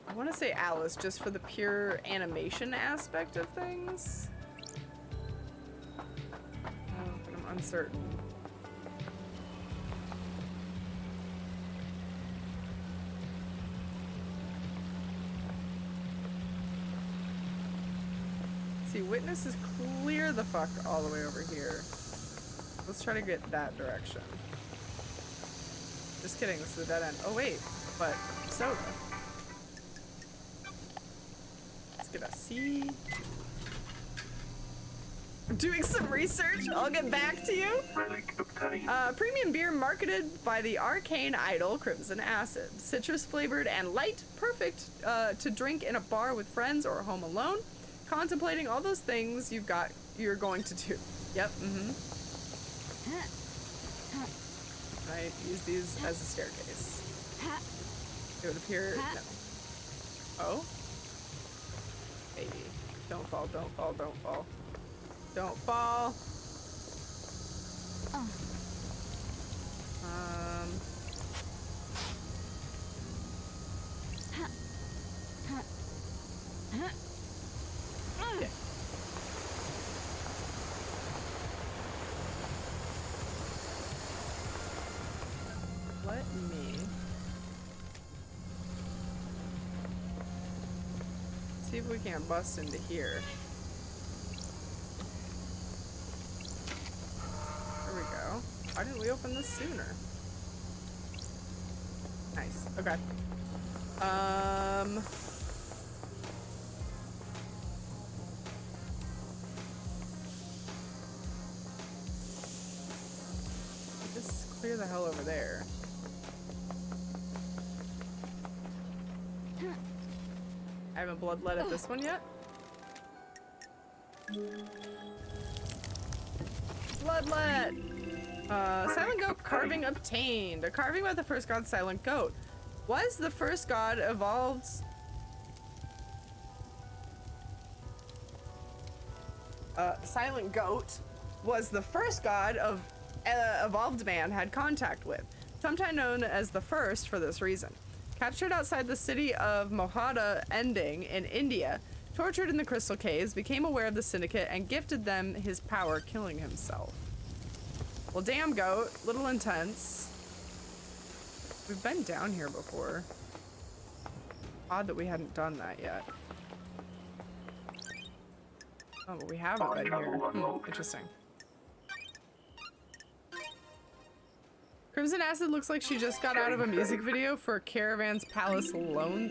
I want to say Alice, just for the pure animation aspect of things. But I'm uncertain. See, Witness is clear the fuck all the way over here. Let's try to get that direction. Just kidding, this is a dead end. Oh wait, but soda. Let's get a C. I'm doing some research. I'll get back to you. Premium beer marketed by the arcane idol Crimson Acid. Citrus flavored and light, perfect to drink in a bar with friends or home alone. Contemplating all those things you're going to do. Yep, I use these as a staircase. It would appear, no. Oh? Baby. Don't fall, don't fall, don't fall. Don't fall. Yeah. Let me see if we can't bust into here. There we go. Why didn't we open this sooner? Nice. Okay. Just clear the hell over there. I haven't bloodletted this one yet. Bloodlet! Silent Goat carving obtained. A carving by the first god Silent Goat. Was the first god evolved... Silent Goat was the first god of evolved man had contact with, sometimes known as the first for this reason. Captured outside the city of Mohada Ending in India, tortured in the Crystal Caves, became aware of the Syndicate and gifted them his power, killing himself. Well, damn Goat, little intense. We've been down here before. Odd that we hadn't done that yet. Oh, but we haven't been here. Interesting. Crimson Acid looks like she just got out of a music video for Caravan's Palace Lone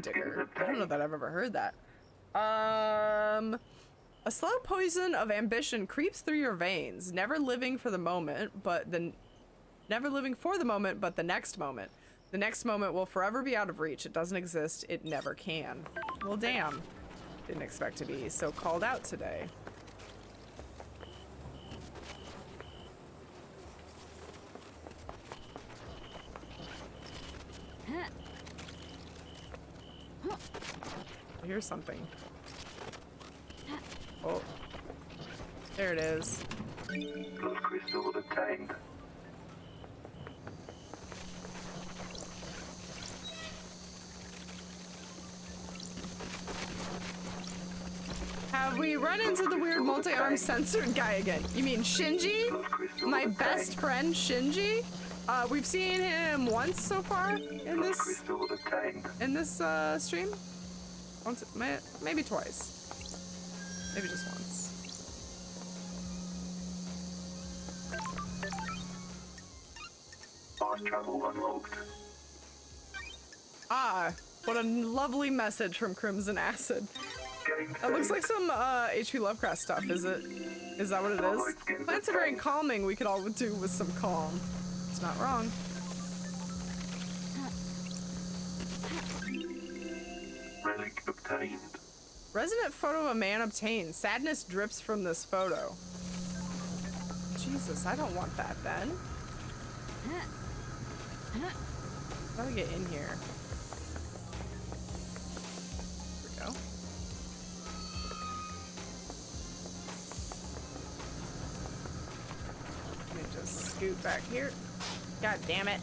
Digger. I don't know that I've ever heard that. A slow poison of ambition creeps through your veins, never living for the moment, but the next moment. The next moment will forever be out of reach. It doesn't exist. It never can. Well, damn. Didn't expect to be so called out today. Here's something. Oh. There it is. Blood crystal obtained. Have we run into the weird multi-arm censored guy again? You mean Shinji? My best friend Shinji? We've seen him once so far in this stream. Once, maybe twice. Maybe just once. Fast travel unlocked. Ah, what a lovely message from Crimson Acid. That looks like some H.P. Lovecraft stuff, is it? Is that what it is? Plants are very calming. We could all do with some calm. It's not wrong. Relic obtained. Resonant photo of a man obtained. Sadness drips from this photo. Jesus, I don't want that then. How do I get in here? Here we go. Let me just scoot back here. God damn it.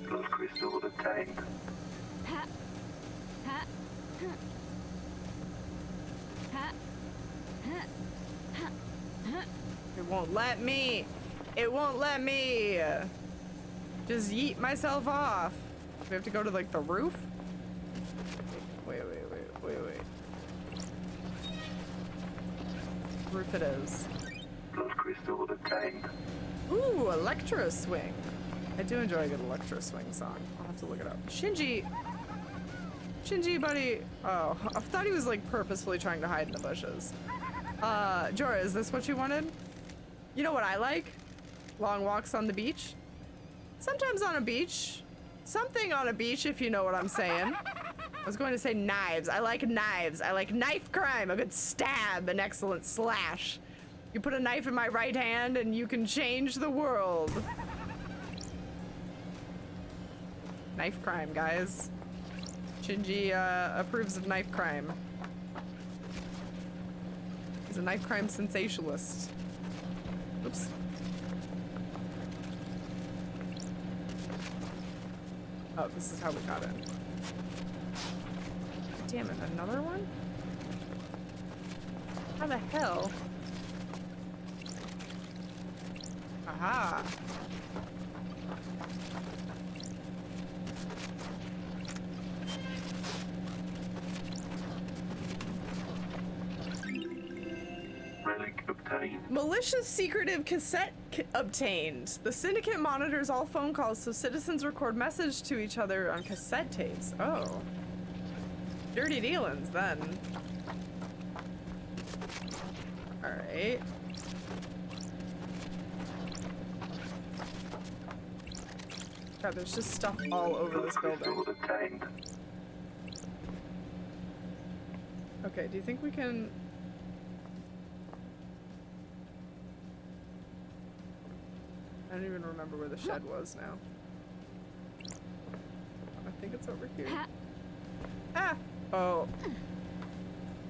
Blood crystal obtained. It won't let me. It won't let me. Just yeet myself off. We have to go to like the roof? Wait. Roof it is. Blood crystal obtained. Ooh, Electro Swing. I do enjoy a good Electro Swing song. I'll have to look it up. Shinji, buddy. Oh, I thought he was like purposefully trying to hide in the bushes. Jorah, is this what you wanted? You know what I like? Long walks on the beach. Sometimes on a beach. Something on a beach, if you know what I'm saying. I was going to say knives. I like knives. I like knife crime. A good stab, an excellent slash. You put a knife in my right hand and you can change the world. Knife crime, guys. Shinji approves of knife crime. He's a knife crime sensationalist. Oops. Oh, this is how we got in. Damn it, another one? How the hell? Aha! Relic obtained. Malicious secretive cassette obtained. The syndicate monitors all phone calls so citizens record message to each other on cassette tapes. Oh. Dirty dealings, then. Alright. God, there's just stuff all over this building. Obtained. Okay, do you think we can... I don't even remember where the shed was now. I think it's over here. Ah! Oh.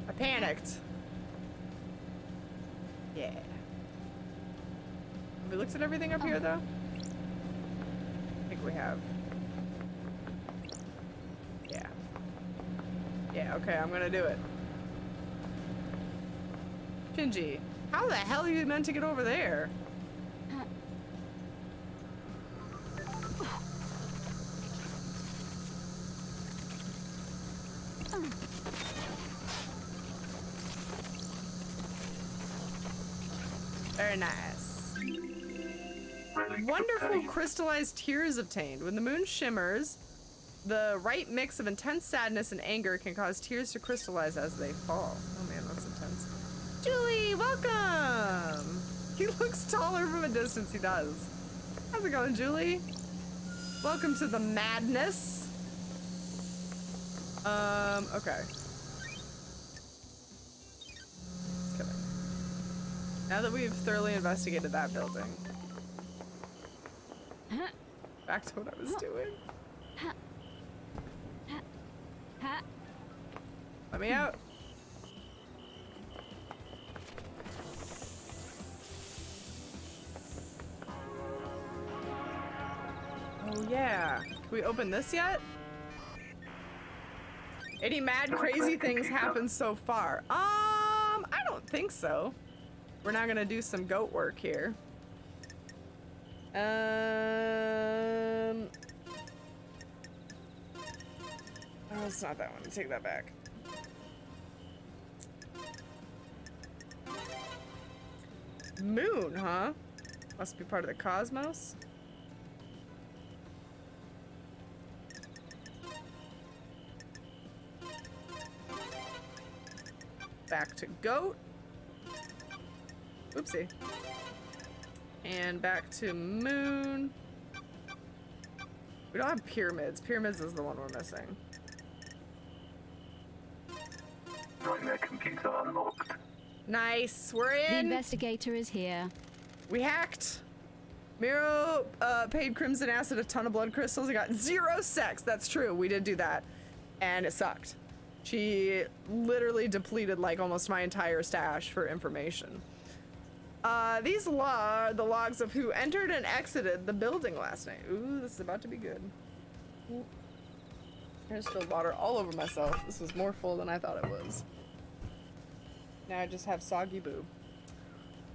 I panicked. Yeah. Have we looked at everything up here, though? I think we have. Yeah. Yeah, okay, I'm gonna do it. Shinji, how the hell are you meant to get over there? Very nice. Wonderful crystallized tears obtained. When the moon shimmers, the right mix of intense sadness and anger can cause tears to crystallize as they fall. Oh man, that's intense. Julie, welcome! He looks taller from a distance, he does. How's it going, Julie? Welcome to the madness. Okay. Just kidding. Now that we've thoroughly investigated that building. Back to what I was doing. Let me out. Oh yeah. Can we open this yet? Any mad crazy things happened so far? I don't think so. We're now gonna do some goat work here. Oh, it's not that one. Take that back. Moon, huh? Must be part of the cosmos. Back to goat. Oopsie. And back to moon. We don't have pyramids. Pyramids is the one we're missing. Nightmare computer unlocked. Nice. We're in. The investigator is here. We hacked. Miro paid Crimson Acid a ton of blood crystals. I got 0 sex. That's true. We did do that. And it sucked. She literally depleted like almost my entire stash for information. These are the logs of who entered and exited the building last night. Ooh, this is about to be good. Ooh. I just spilled water all over myself. This was more full than I thought it was. Now I just have soggy boob.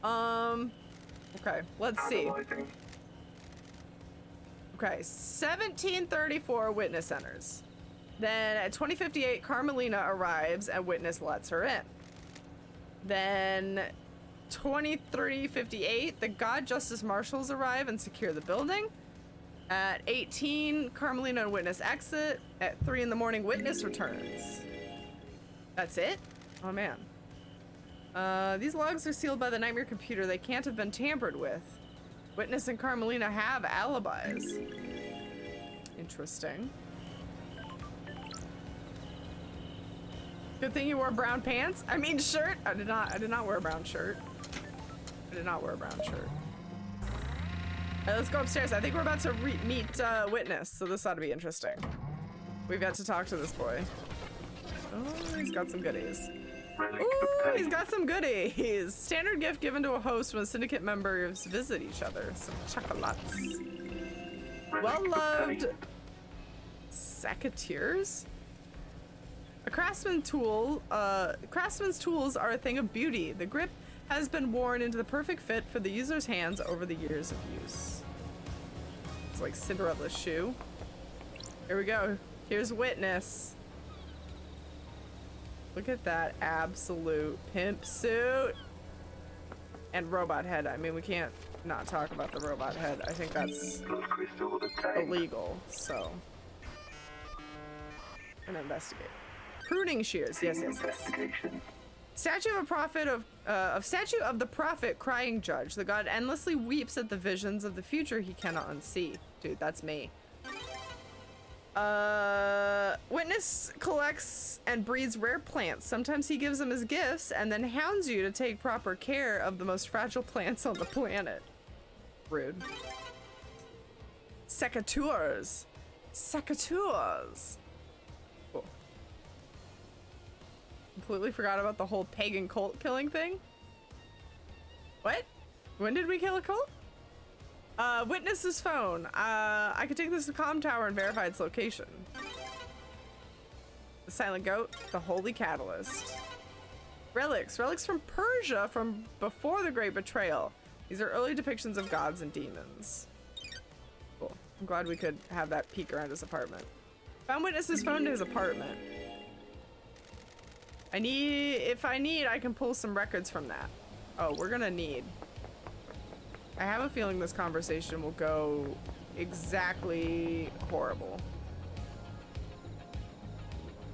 Okay, let's see. Okay, 1734 witness enters. Then at 2058, Carmelina arrives and witness lets her in. Then 2358, the God Justice Marshals arrive and secure the building. At 18, Carmelina and witness exit. At 3 in the morning, witness returns. That's it? Oh man. These logs are sealed by the Nightmare computer. They can't have been tampered with. Witness and Carmelina have alibis. Interesting. Good thing you wore brown pants. I mean shirt. I did not wear a brown shirt. I did not wear a brown shirt. Alright, let's go upstairs. I think we're about to meet witness, so this ought to be interesting. We've got to talk to this boy. Oh, he's got some goodies. Ooh, he's got some goodies. Standard gift given to a host when syndicate members visit each other. Some chocolates. Well-loved secateurs. A craftsman's tools are a thing of beauty. The grip has been worn into the perfect fit for the user's hands over the years of use. It's like Cinderella's shoe. Here we go. Here's witness. Look at that absolute pimp suit. And robot head. I mean, we can't not talk about the robot head. I think that's illegal, so I'm gonna investigate. Pruning shears. Yes, yes, yes. Statue of the prophet crying judge. The god endlessly weeps at the visions of the future he cannot unsee. Dude, that's me. Witness collects and breeds rare plants. Sometimes he gives them as gifts and then hounds you to take proper care of the most fragile plants on the planet. Rude. Secateurs. Secateurs. Cool. Completely forgot about the whole pagan cult killing thing. What? When did we kill a cult? Witness's phone. I could take this to the comm tower and verify its location. The silent goat, the holy catalyst. Relics. Relics from Persia from before the Great Betrayal. These are early depictions of gods and demons. Cool. I'm glad we could have that peek around his apartment. Found Witness's phone to his apartment. If I need, I can pull some records from that. Oh, we're gonna need. I have a feeling this conversation will go exactly horrible.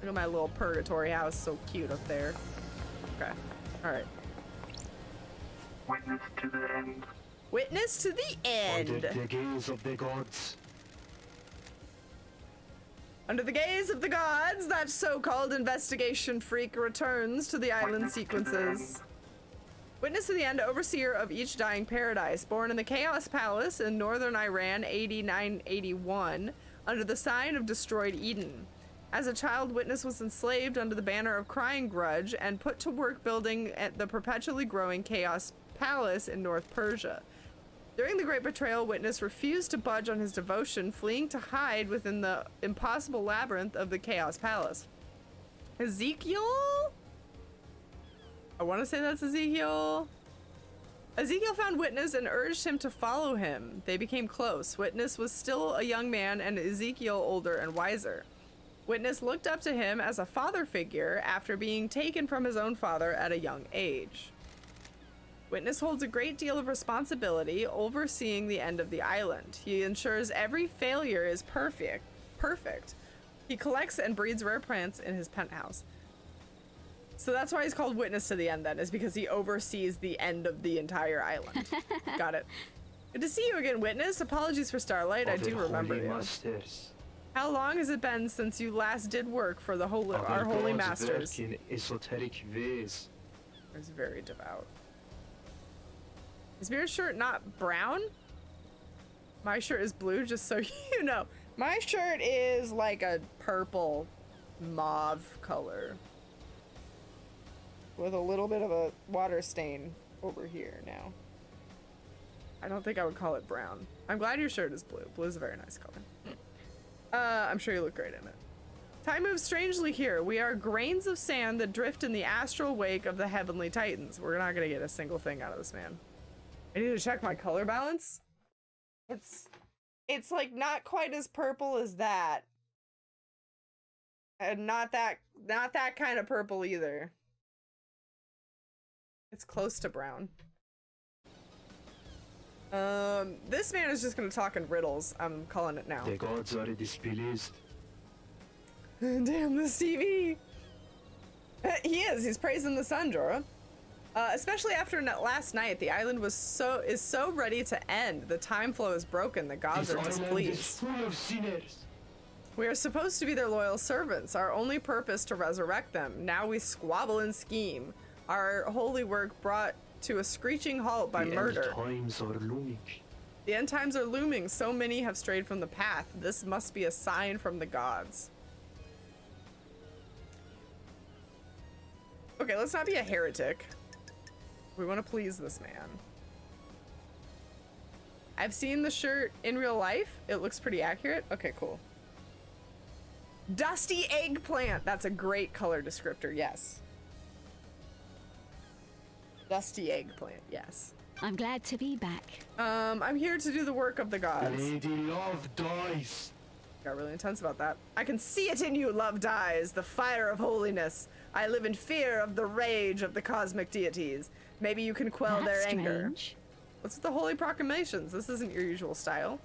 Look at my little purgatory house, so cute up there. Okay, alright. Witness to the end. Witness to the end! Under the gaze of the gods. Under the gaze of the gods, that so-called investigation freak returns to the island sequences. Witness to the end, overseer of each dying paradise, born in the Chaos Palace in northern Iran, 8981, under the sign of destroyed Eden. As a child, Witness was enslaved under the banner of Crying Grudge and put to work building at the perpetually growing Chaos Palace in North Persia. During the Great Betrayal, Witness refused to budge on his devotion, fleeing to hide within the impossible labyrinth of the Chaos Palace. Ezekiel? I want to say that's Ezekiel. Ezekiel found Witness and urged him to follow him. They became close. Witness was still a young man and Ezekiel older and wiser. Witness looked up to him as a father figure after being taken from his own father at a young age. Witness holds a great deal of responsibility overseeing the end of the island. He ensures every failure is perfect. He collects and breeds rare plants in his penthouse. So that's why he's called Witness to the End then, is because he oversees the end of the entire island. Got it. Good to see you again, Witness. Apologies for Starlight. I do remember you. Masters. How long has it been since you last did work for the our holy masters? In esoteric ways. It's very devout. Is Beard's shirt not brown? My shirt is blue, just so you know. My shirt is like a purple mauve color with a little bit of a water stain over here now. I don't think I would call it brown. I'm glad your shirt is blue. Blue is a very nice color. I'm sure you look great in it. Time moves strangely here. We are grains of sand that drift in the astral wake of the heavenly titans. We're not gonna get a single thing out of this man. I need to check my color balance. It's like not quite as purple as that. And not that kind of purple either. It's close to brown. This man is just gonna talk in riddles. I'm calling it now. The gods are displeased. Damn this TV. He is. He's praising the sun, Jorah. Especially after last night, the island is so ready to end. The time flow is broken. The gods are displeased. This island is full of sinners. We are supposed to be their loyal servants. Our only purpose to resurrect them. Now we squabble and scheme. Our holy work brought to a screeching halt by murder. The end times are looming. The end times are looming. So many have strayed from the path. This must be a sign from the gods. Okay, let's not be a heretic. We want to please this man. I've seen the shirt in real life. It looks pretty accurate. Okay, cool. Dusty eggplant. That's a great color descriptor. Yes. Dusty eggplant. Yes. I'm glad to be back. I'm here to do the work of the gods. Lady Love dies. Got really intense about that. I can see it in you, love dies, the fire of holiness. I live in fear of the rage of the cosmic deities. Maybe you can quell That's their anger. strange. What's with the holy proclamations? This isn't your usual style.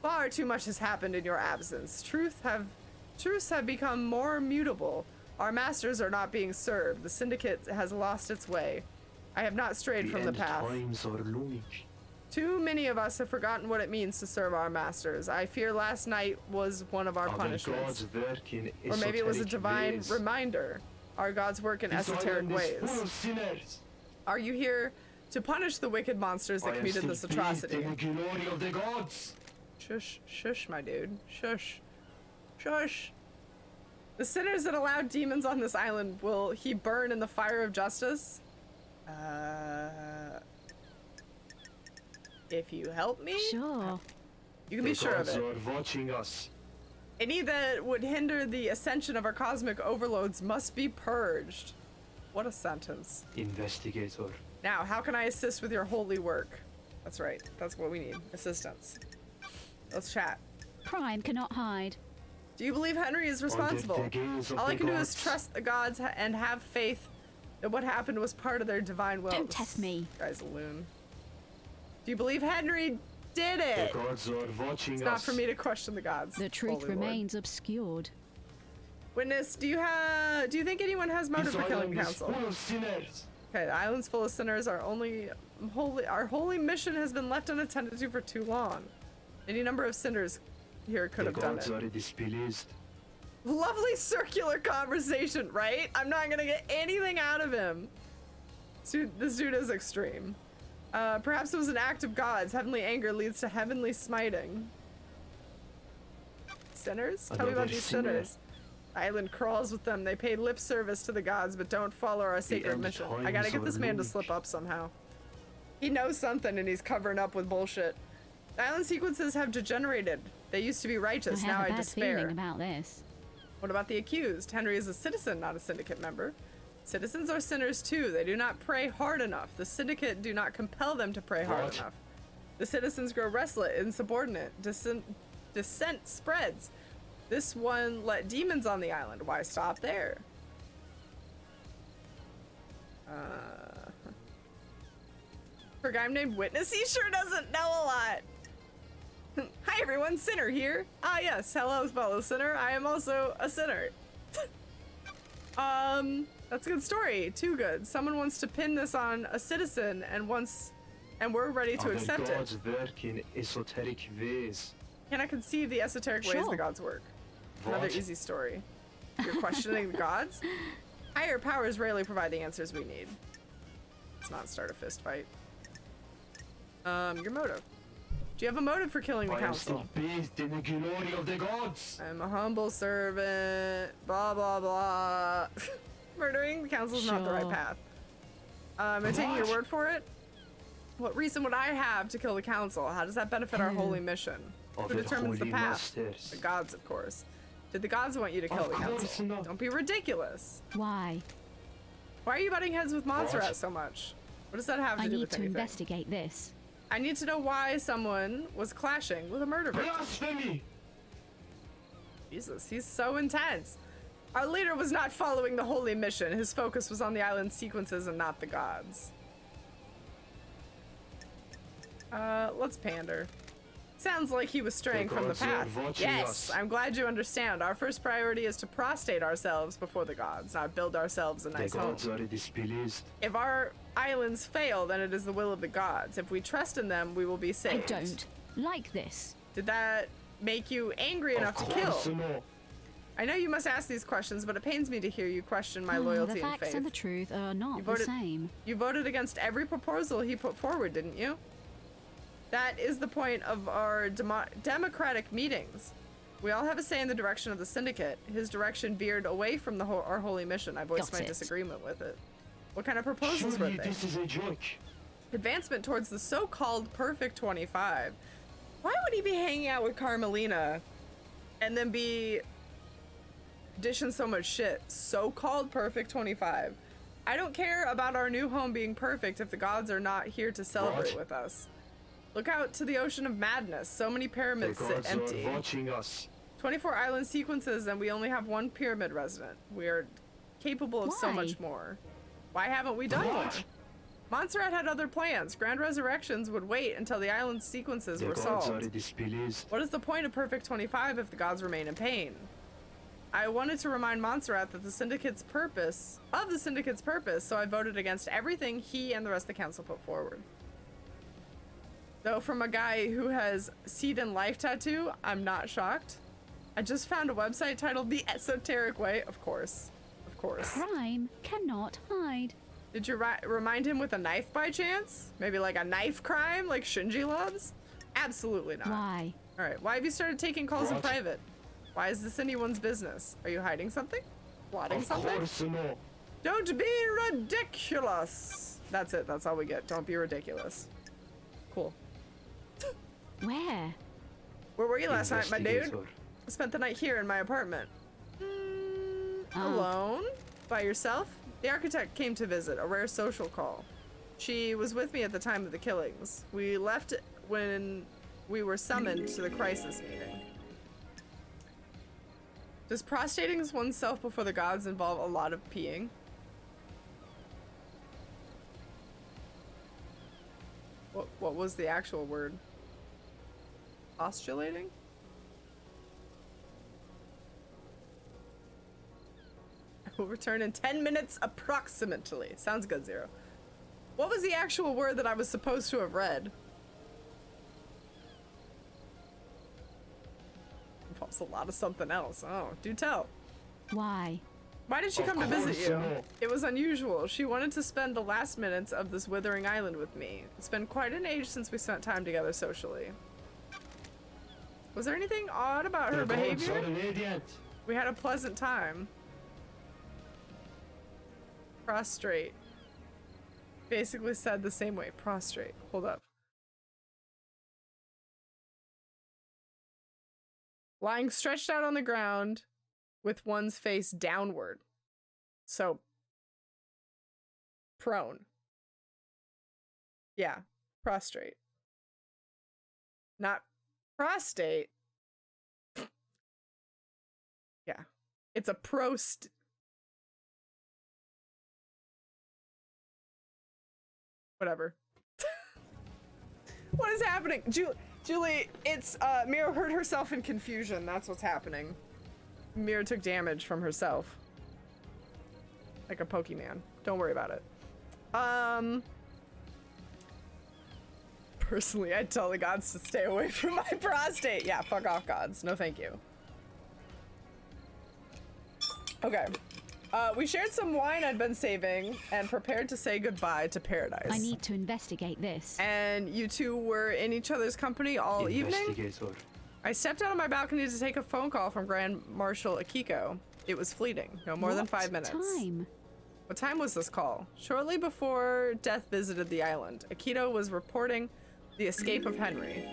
Far too much has happened in your absence. Truths have become more mutable. Our masters are not being served. The syndicate has lost its way. I have not strayed from the path. The end times are looming. Too many of us have forgotten what it means to serve our masters. I fear last night was one of our punishments. Or maybe it was a divine reminder. Our gods work in esoteric ways. Are you here to punish the wicked monsters that committed this atrocity? In the glory of the gods. Shush, shush, my dude. Shush. Shush. The sinners that allowed demons on this island, will he burn in the fire of justice? If you help me? Sure. You can be sure of it. The gods are watching us. Any that would hinder the ascension of our cosmic overlords must be purged. What a sentence. Investigator. Now, how can I assist with your holy work? That's right. That's what we need. Assistance. Let's chat. Crime cannot hide. Do you believe Henry is responsible? Under the gaze of All I the can do is gods. trust the gods and have faith that what happened was part of their divine will. Don't test me. This guy's a loon. Do you believe Henry did The it? gods are watching It's us. not for me to question the gods. The truth Holy Lord. remains obscured. Witness, do you think anyone has motive This for killing island the is council? full of sinners. Okay, the island's full of sinners. Our holy mission has been left unattended to for too long. Any number of sinners here could The have done gods it. are displeased. Lovely circular conversation, right? I'm not gonna get anything out of him. This dude is extreme. Perhaps it was an act of God's. Heavenly anger leads to heavenly smiting. Sinners? Tell me about Another these sinner. sinners. The island crawls with them. They pay lip service to the gods, but don't follow our sacred end mission. I gotta times get are this man to looming. slip up somehow. He knows something and he's covering up with bullshit. The island sequences have degenerated. They used to be righteous. I Now have a I bad despair. feeling about this. What about the accused? Henry is a citizen, not a syndicate member. Citizens are sinners too. They do not pray hard enough. The syndicate do not compel them to pray hard What? enough. The citizens grow restless, insubordinate. Dissent spreads. This one let demons on the island. Why stop there? For a guy named Witness, he sure doesn't know a lot. Hi everyone, Sinner here. Ah yes, hello fellow sinner. I am also a sinner. That's a good story. Too good. Someone wants to pin this on a citizen and we're ready to Other accept it. gods work in esoteric ways. Can I conceive the esoteric ways Sure. the gods work? Another What? easy story. You're questioning the gods? Higher powers rarely provide the answers we need. Let's not start a fist fight. Your motive. Do you have a motive for killing the I am council? still bathed in the glory of the gods. I'm a humble servant, blah blah blah. Murdering the council's not the right Sure. path. I'm taking your What? word for it. What reason would I have to kill the council? How does that benefit our Who? holy mission? Who Other determines the holy path? masters. The gods, of course. Did the gods want you to kill Of the course council? not. Don't be ridiculous. Why? Why are you butting heads with Montserrat What? so much? What does that have to I do need with to anything? investigate this. I need to know why someone was clashing with a murder victim. Blasphemy! Jesus, he's so intense. Our leader was not following the holy mission. His focus was on the island sequences and not the gods. Let's pander. Sounds like he was straying The from the gods are path. watching Yes, us. I'm glad you understand. Our first priority is to prostrate ourselves before the gods, not build ourselves a The nice home. gods are displeased. If our islands fail, then it is the will of the gods. If we trust in them, we will be I saved. don't like this. Did that make you angry enough to Of kill? course not. I know you must ask these questions, but it pains me to hear you question my The loyalty and facts faith. and the truth are not You the voted- same. You voted against every proposal he put forward, didn't you? That is the point of our democratic meetings. We all have a say in the direction of the syndicate. His direction veered away from our holy mission. I voiced Got my it. disagreement with it. What kind of proposals Surely were they? this is a joke. Advancement towards the so-called perfect 25. Why would he be hanging out with Carmelina and then be dishing so much shit? So-called perfect 25. I don't care about our new home being perfect if the gods are not here to celebrate What? with us. Look out to the ocean of madness. So many The pyramids sit gods empty. are watching us. 24 island sequences and we only have one pyramid resident. We are capable of so Why? much more. Why haven't we done more? What? Montserrat had other plans. Grand resurrections would wait until the island sequences The were gods solved. are displeased. What is the point of Perfect 25 if the gods remain in pain? I wanted to remind Montserrat that the syndicate's purpose, so I voted against everything he and the rest of the council put forward. Though from a guy who has Seed and Life tattoo, I'm not shocked. I just found a website titled The Esoteric Way. Of course. Of course. Crime cannot hide. Did you remind him with a knife by chance? Maybe like a knife crime like Shinji loves? Absolutely not. Why? Alright, why have you started taking calls in What? private? Why is this anyone's business? Are you hiding something? Plotting Of something? course not. Don't be ridiculous! That's it, that's all we get. Don't be ridiculous. Cool. Where? Where were you last night, my dude? Investigator. I spent the night here in my apartment. Oh. Alone? By yourself? The architect came to visit, a rare social call. She was with me at the time of the killings. We left when we were summoned to the crisis meeting. Does prostrating oneself before the gods involve a lot of peeing? What What was the actual word? Postulating? I will return in 10 minutes approximately. Sounds good, Zero. What was the actual word that I was supposed to have read? Involves a lot of something else. Oh, do tell. Why? Why did she come to visit you? It was unusual. She wanted to spend the last minutes of this withering island with me. It's been quite an age since we spent time together socially. Was there anything odd about her behavior? We had a pleasant time. Prostrate. Basically said the same way. Prostrate. Hold up. Lying stretched out on the ground with one's face downward. So, prone. Yeah, prostrate. Not prostate. Yeah, it's a prost. Whatever. What is happening? Julie, it's, Mira hurt herself in confusion. That's what's happening. Mira took damage from herself. Like a Pokemon. Don't worry about it. Personally, I'd tell the gods to stay away from my prostate. Yeah, fuck off, gods. No thank you. Okay. We shared some wine I'd been saving and prepared to say goodbye to paradise. I need to investigate this. And you two were in each other's company all evening? I stepped out on my balcony to take a phone call from Grand Marshal Akiko. It was fleeting, no more than 5 minutes. What time was this call? Shortly before death visited the island, Akito was reporting the escape of Henry.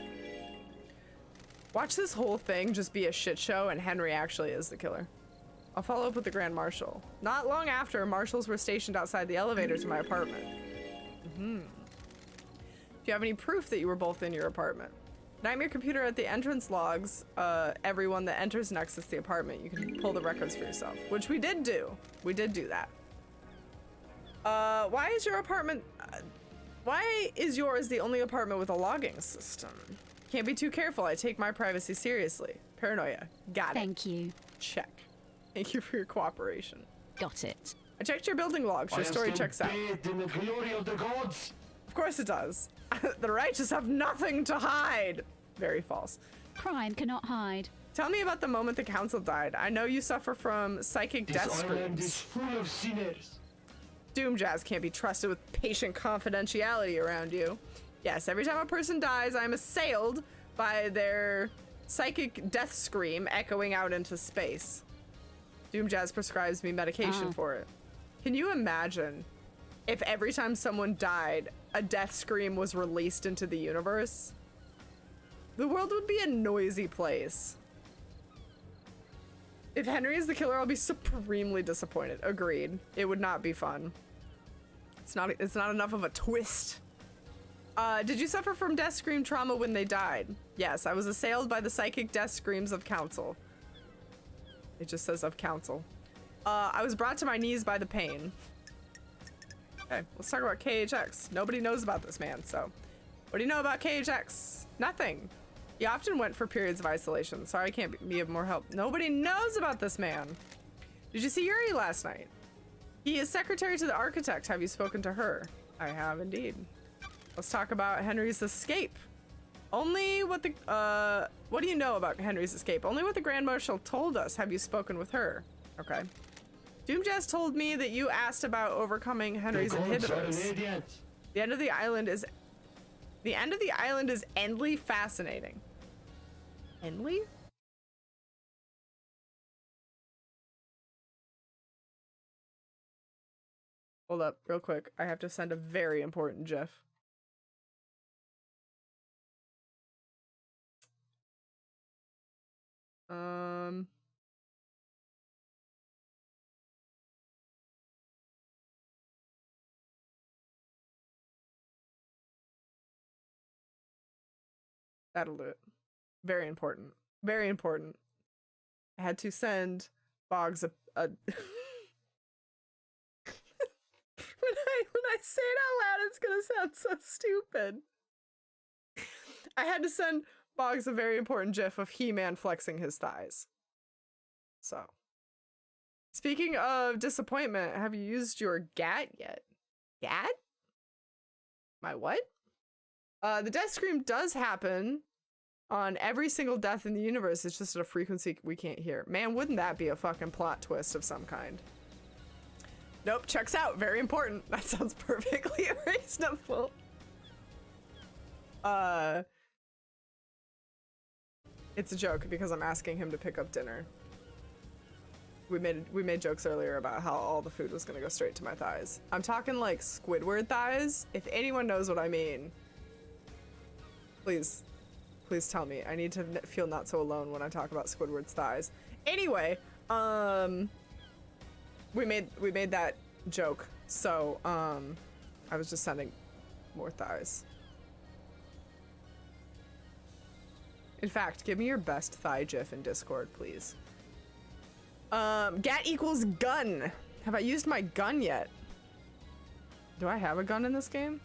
Watch this whole thing just be a shit show and Henry actually is the killer. I'll follow up with the Grand Marshal. Not long after, marshals were stationed outside the elevator to my apartment. Do you have any proof that you were both in your apartment? Nightmare computer at the entrance logs everyone that enters and exits the apartment. You can pull the records for yourself, which we did do. We did do that. Why is your apartment... why is yours the only apartment with a logging system? Can't be too careful. I take my privacy seriously. Paranoia. Got it. Thank you. Check. Thank you for your cooperation. Got it. I checked your building logs. Your story checks out. In the glory of the gods. Of course it does. The righteous have nothing to hide. Very false. Crime cannot hide. Tell me about the moment the council died. I know you suffer from psychic death This island is screams. full of sinners. Doom Jazz can't be trusted with patient confidentiality around you. Yes, every time a person dies, I'm assailed by their psychic death scream echoing out into space. Doom Jazz prescribes me medication for it. Can you imagine if every time someone died, a death scream was released into the universe? The world would be a noisy place. If Henry is the killer, I'll be supremely disappointed. Agreed. It would not be fun. It's not enough of a twist. Did you suffer from death scream trauma when they died? Yes, I was assailed by the psychic death screams of council. It just says of council. I was brought to my knees by the pain. Okay, let's talk about KHX. Nobody knows about this man, so. What do you know about KHX? Nothing. He often went for periods of isolation. Sorry I can't be of more help. Nobody knows about this man. Did you see Yuri last night? He is secretary to the architect. Have you spoken to her? I have indeed. Let's talk about Henry's escape. Only what the, what do you know about Henry's escape? Only what the Grand Marshal told us. Have you spoken with her? Okay. Doom Jazz told me that you asked about overcoming Henry's inhibitors. The end of the island is endly fascinating. Endly? Hold up, real quick. I have to send a very important GIF. That'll do it. Very important. Very important. I had to send Boggs a when I say it out loud, it's gonna sound so stupid. I had to send Boggs a very important gif of He-Man flexing his thighs. So. Speaking of disappointment, have you used your GAT yet? GAT? My what? The death scream does happen on every single death in the universe. It's just at a frequency we can't hear. Man, wouldn't that be a fucking plot twist of some kind? Nope, checks out. Very important. That sounds perfectly reasonable. It's a joke because I'm asking him to pick up dinner. We made jokes earlier about how all the food was gonna go straight to my thighs. I'm talking like Squidward thighs. If anyone knows what I mean, please tell me. I need to feel not so alone when I talk about Squidward's thighs. Anyway, we made that joke, so I was just sending more thighs. In fact, give me your best thigh gif in Discord, please. GAT equals gun. Have I used my gun yet? Do I have a gun in this game?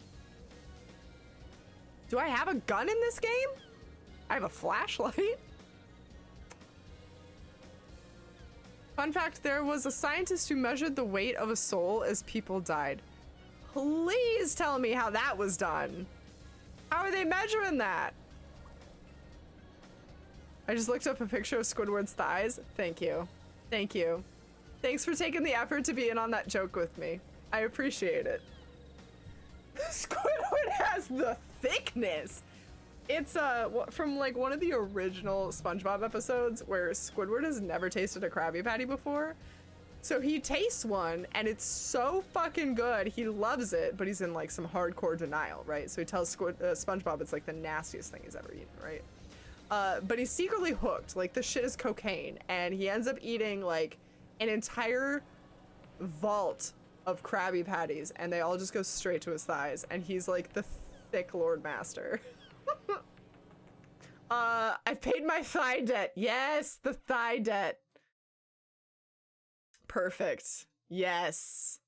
Do I have a gun in this game? I have a flashlight. Fun fact, there was a scientist who measured the weight of a soul as people died. Please tell me how that was done. How are they measuring that? I just looked up a picture of Squidward's thighs. Thank you. Thank you. Thanks for taking the effort to be in on that joke with me. I appreciate it. Squidward has the thickness. It's from like one of the original SpongeBob episodes where Squidward has never tasted a Krabby Patty before. So he tastes one and it's so fucking good. He loves it, but he's in like some hardcore denial, right? So he tells SpongeBob it's like the nastiest thing he's ever eaten, right? But he's secretly hooked. Like, the shit is cocaine. And he ends up eating, like, an entire vault of Krabby Patties. And they all just go straight to his thighs. And he's, like, the thick Lord Master. I've paid my thigh debt. Yes, the thigh debt. Perfect. Yes.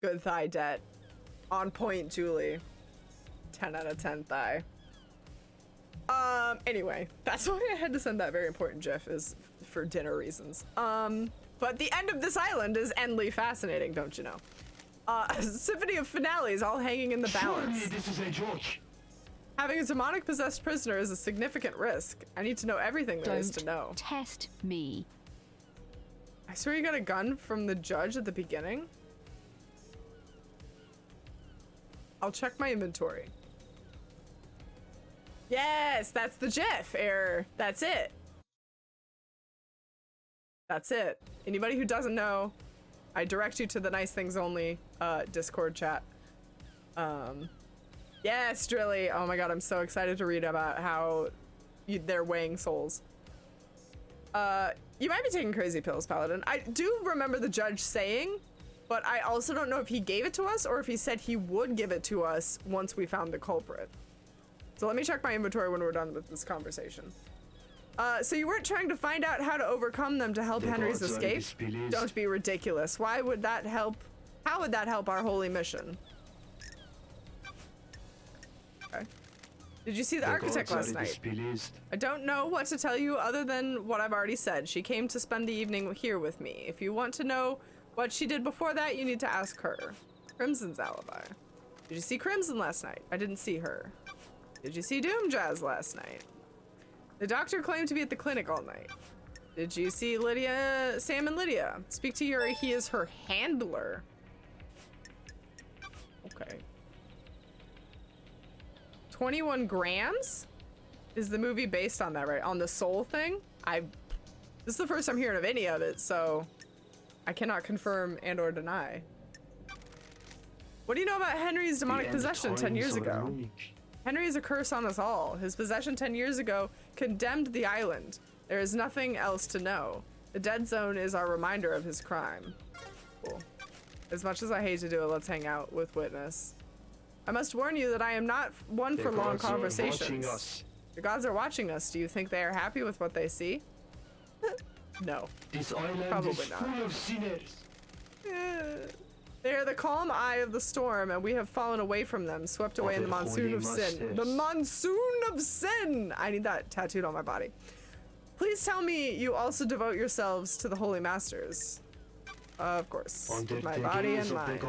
Good thigh debt. On point, Julie. 10 out of 10 thigh. Anyway, that's why I had to send that very important gif, is for dinner reasons. But the end of this island is endly fascinating, don't you know? A symphony of finales all hanging in the balance. Surely this is a joke. Having a demonic possessed prisoner is a significant risk. I need to know everything there is to know. Test me. I swear you got a gun from the judge at the beginning? I'll check my inventory. Yes, that's the GIF error. That's it. That's it. Anybody who doesn't know, I direct you to the nice things only Discord chat. Yes, Drilly. Oh my god, I'm so excited to read about how they're weighing souls. You might be taking crazy pills, Paladin. I do remember the judge saying, but I also don't know if he gave it to us or if he said he would give it to us once we found the culprit. So let me check my inventory when we're done with this conversation. So you weren't trying to find out how to overcome them to help Henry's escape? Don't be ridiculous. Why would that help? How would that help our holy mission? Okay. Did you see the architect last night? I don't know what to tell you other than what I've already said. She came to spend the evening here with me. If you want to know what she did before that, you need to ask her. Crimson's alibi. Did you see Crimson last night? I didn't see her. Did you see Doom Jazz last night? The doctor claimed to be at the clinic all night. Did you see Lydia, Sam and Lydia? Speak to Yuri, he is her handler. Okay. 21 grams? Is the movie based on that, right? On the soul thing? This is the first I'm hearing of any of it, so I cannot confirm and or deny. What do you know about Henry's demonic possession 10 years ago? Henry is a curse on us all. His possession 10 years ago condemned the island. There is nothing else to know. The dead zone is our reminder of his crime. Cool. As much as I hate to do it, let's hang out with Witness. I must warn you that I am not one for long conversations. The gods are watching us. Do you think they are happy with what they see? No. This island Probably is not. full of sinners. They are the calm eye of the storm, and we have fallen away from them, swept away in the monsoon of sin. The monsoon of sin! I need that tattooed on my body. Please tell me you also devote yourselves to the holy masters. Of course. With my body and mind.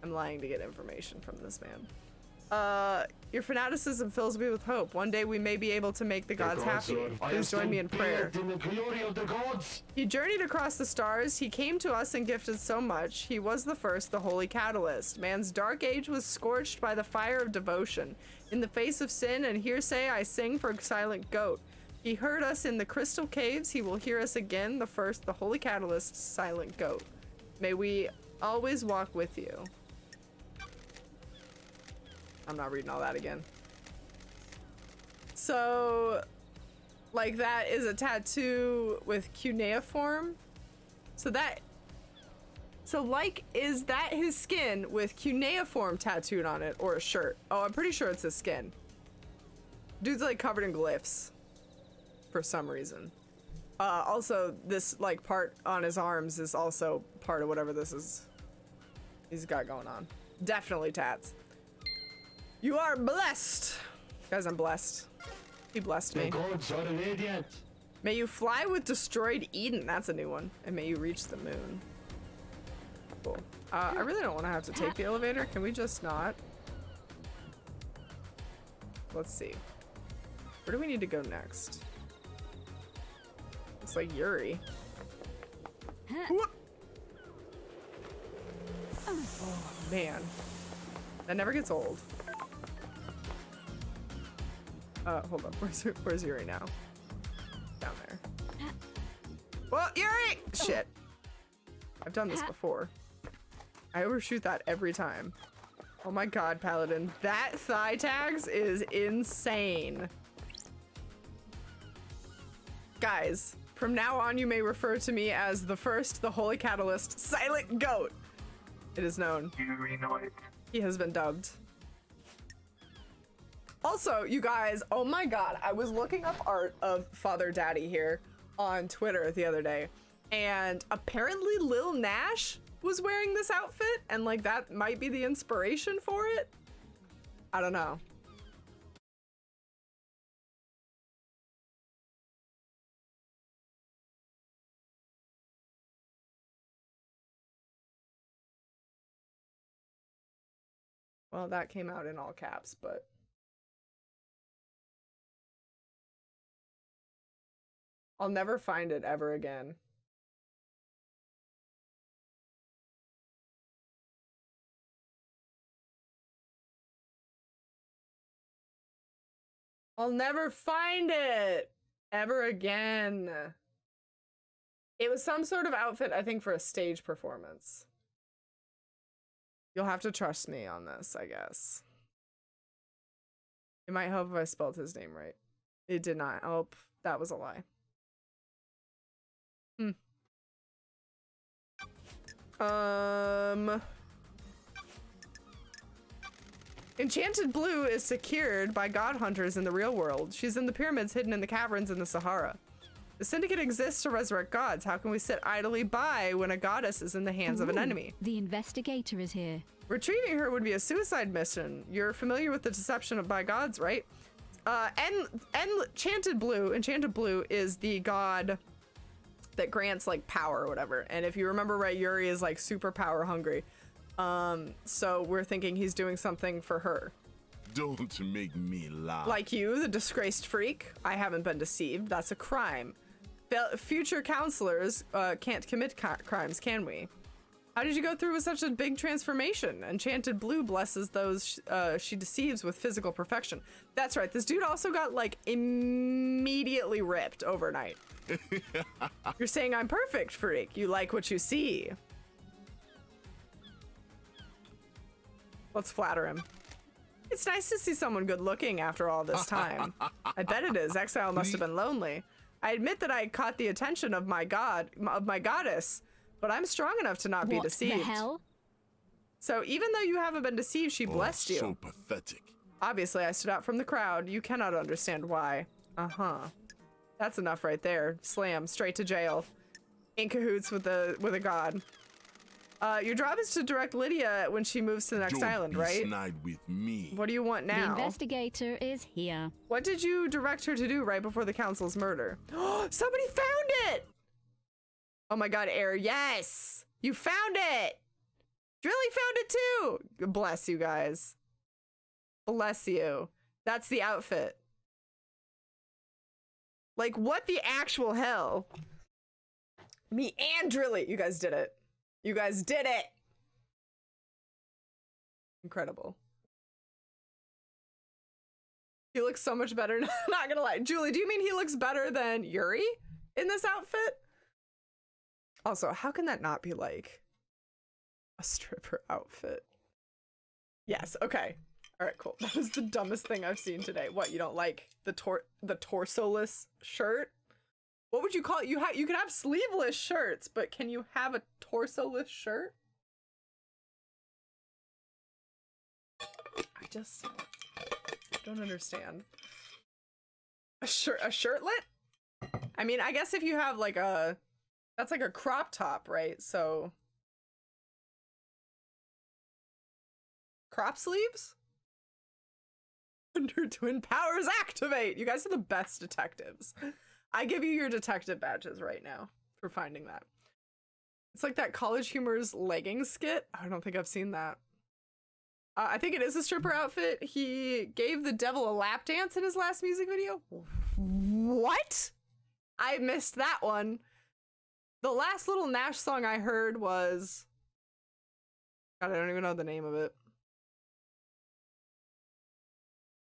I'm lying to get information from this man. Your fanaticism fills me with hope. One day we may be able to make the gods happy. Please join me in prayer. He journeyed across the stars. He came to us and gifted so much. He was the first, the holy catalyst. Man's dark age was scorched by the fire of devotion. In the face of sin and hearsay, I sing for silent goat. He heard us in the crystal caves. He will hear us again, the first, the holy catalyst, silent goat. May we always walk with you. I'm not reading all that again. So, like, that is a tattoo with cuneiform. So like, is that his skin with cuneiform tattooed on it, or a shirt? Oh, I'm pretty sure it's his skin. Dude's like covered in glyphs for some reason. Also, this like part on his arms is also part of whatever this is he's got going on. Definitely tats. You are blessed. Guys, I'm blessed. He blessed me. The gods are radiant. May you fly with destroyed Eden. That's a new one. And may you reach the moon. Cool. I really don't want to have to take the elevator. Can we just not? Let's see. Where do we need to go next? It's like Yuri. Whoop. Oh, man. That never gets old. Hold up. Where's Yuri now? Down there. Well, Yuri! Shit. I've done this before. I overshoot that every time. Oh my god, Paladin. That thigh tags is insane. Guys, from now on you may refer to me as the first, the holy catalyst, silent goat. It is known. Yuri Knight. He has been dubbed. Also, you guys, oh my god, I was looking up art of Father Daddy here on Twitter the other day, and apparently Lil Nash was wearing this outfit, and like that might be the inspiration for it. I don't know. Well, that came out in all caps, but I'll never find it ever again. I'll never find it ever again. It was some sort of outfit, I think, for a stage performance. You'll have to trust me on this, I guess. It might help if I spelled his name right. It did not. Oh, that was a lie. Enchanted Blue is secured by god hunters in the real world. She's in the pyramids hidden in the caverns in the Sahara. The Syndicate exists to resurrect gods. How can we sit idly by when a goddess is in the hands of an enemy? The investigator is here. Retrieving her would be a suicide mission. You're familiar with the deception of by gods, right? Enchanted Blue is the god that grants like power or whatever. And if you remember right, Yuri is like super power hungry. So we're thinking he's doing something for her. Don't make me laugh. Like you, the disgraced freak. I haven't been deceived. That's a crime. Future counselors can't commit crimes, can we? How did you go through with such a big transformation? Enchanted Blue blesses those she deceives with physical perfection. That's right. This dude also got like immediately ripped overnight. You're saying I'm perfect, freak. You like what you see. Let's flatter him. It's nice to see someone good looking after all this time. I bet it is. Exile must have been lonely. I admit that I caught the attention of my goddess, but I'm strong enough to not be deceived. What the hell? So even though you haven't been deceived, she blessed you. So pathetic. Obviously, I stood out from the crowd. You cannot understand why. Uh-huh. That's enough right there. Slam, straight to jail. In cahoots with a god. Your job is to direct Lydia when she moves to the next island, right? Don't be snide with me. What do you want The now? investigator is here. What did you direct her to do right before the council's murder? Somebody found it! Oh my god, Air, yes! You found it! Drilly found it too! Bless you guys. Bless you. That's the outfit. Like, what the actual hell? Me and Drilly. You guys did it. You guys did it! Incredible. He looks so much better. Not gonna lie. Julie, do you mean he looks better than Yuri in this outfit? Also, how can that not be like a stripper outfit? Yes, okay. All right, cool. That was the dumbest thing I've seen today. What, you don't like the torso-less shirt? What would you call it? You can have sleeveless shirts, but can you have a torso-less shirt? I just don't understand. A shirtlet? I mean, I guess if you have like that's like a crop top, right? So crop sleeves? Under twin powers activate! You guys are the best detectives. I give you your detective badges right now for finding that. It's like that College Humor's leggings skit. I don't think I've seen that. I think it is a stripper outfit. He gave the devil a lap dance in his last music video. What? I missed that one. The last little Nash song I heard was... God, I don't even know the name of it.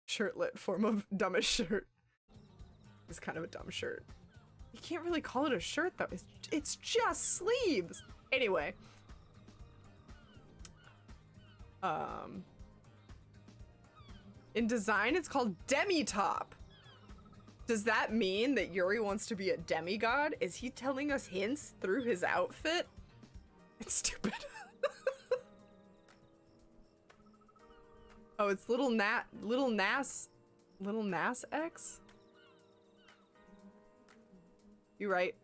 Shirtlet form of dumbest shirt. It's kind of a dumb shirt. You can't really call it a shirt though. It's just sleeves. Anyway. In design, it's called demi-top. Does that mean that Yuri wants to be a demigod? Is he telling us hints through his outfit? It's stupid. Oh, it's Little Nas X? You right.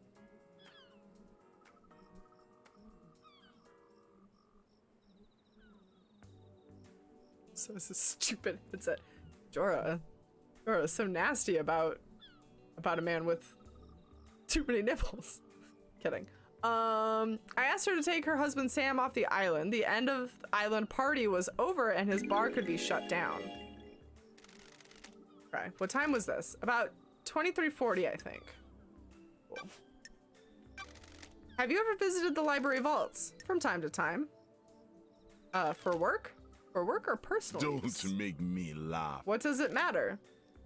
So this is stupid. It's a Jorah's so nasty about a man with too many nipples. Kidding. I asked her to take her husband Sam off the island. The end of the island party was over and his bar could be shut down. Okay, what time was this? About 23:40, I think. Cool. Have you ever visited the library vaults? From time to time. For work? For work or personal use? Don't make me laugh. What does it matter?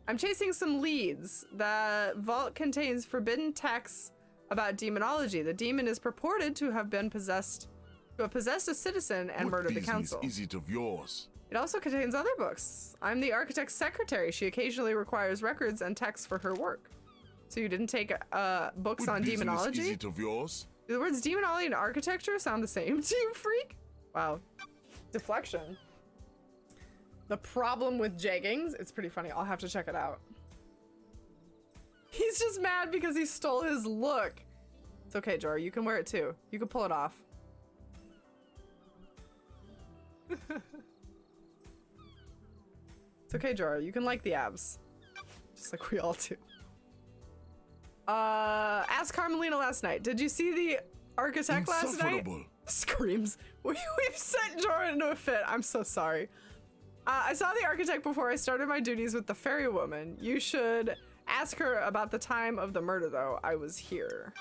I'm chasing some leads. The vault contains forbidden texts about demonology. The demon is purported to have possessed a citizen and murdered the council. Is it of yours? It also contains other books. I'm the architect's secretary. She occasionally requires records and texts for her work. So you didn't take books on demonology? Is it of yours? Do the words demonology and architecture sound the same to you, freak? Wow. Deflection. The problem with jeggings, it's pretty funny. I'll have to check it out. He's just mad because he stole his look. It's okay, Jorah. You can wear it too. You can pull it off. It's okay, Jorah. You can like the abs. Just like we all do. Asked Carmelina last night. Did you see the architect last night? Screams. We've sent Jorah into a fit. I'm so sorry. I saw the architect before I started my duties with the fairy woman. You should ask her about the time of the murder, though. I was here.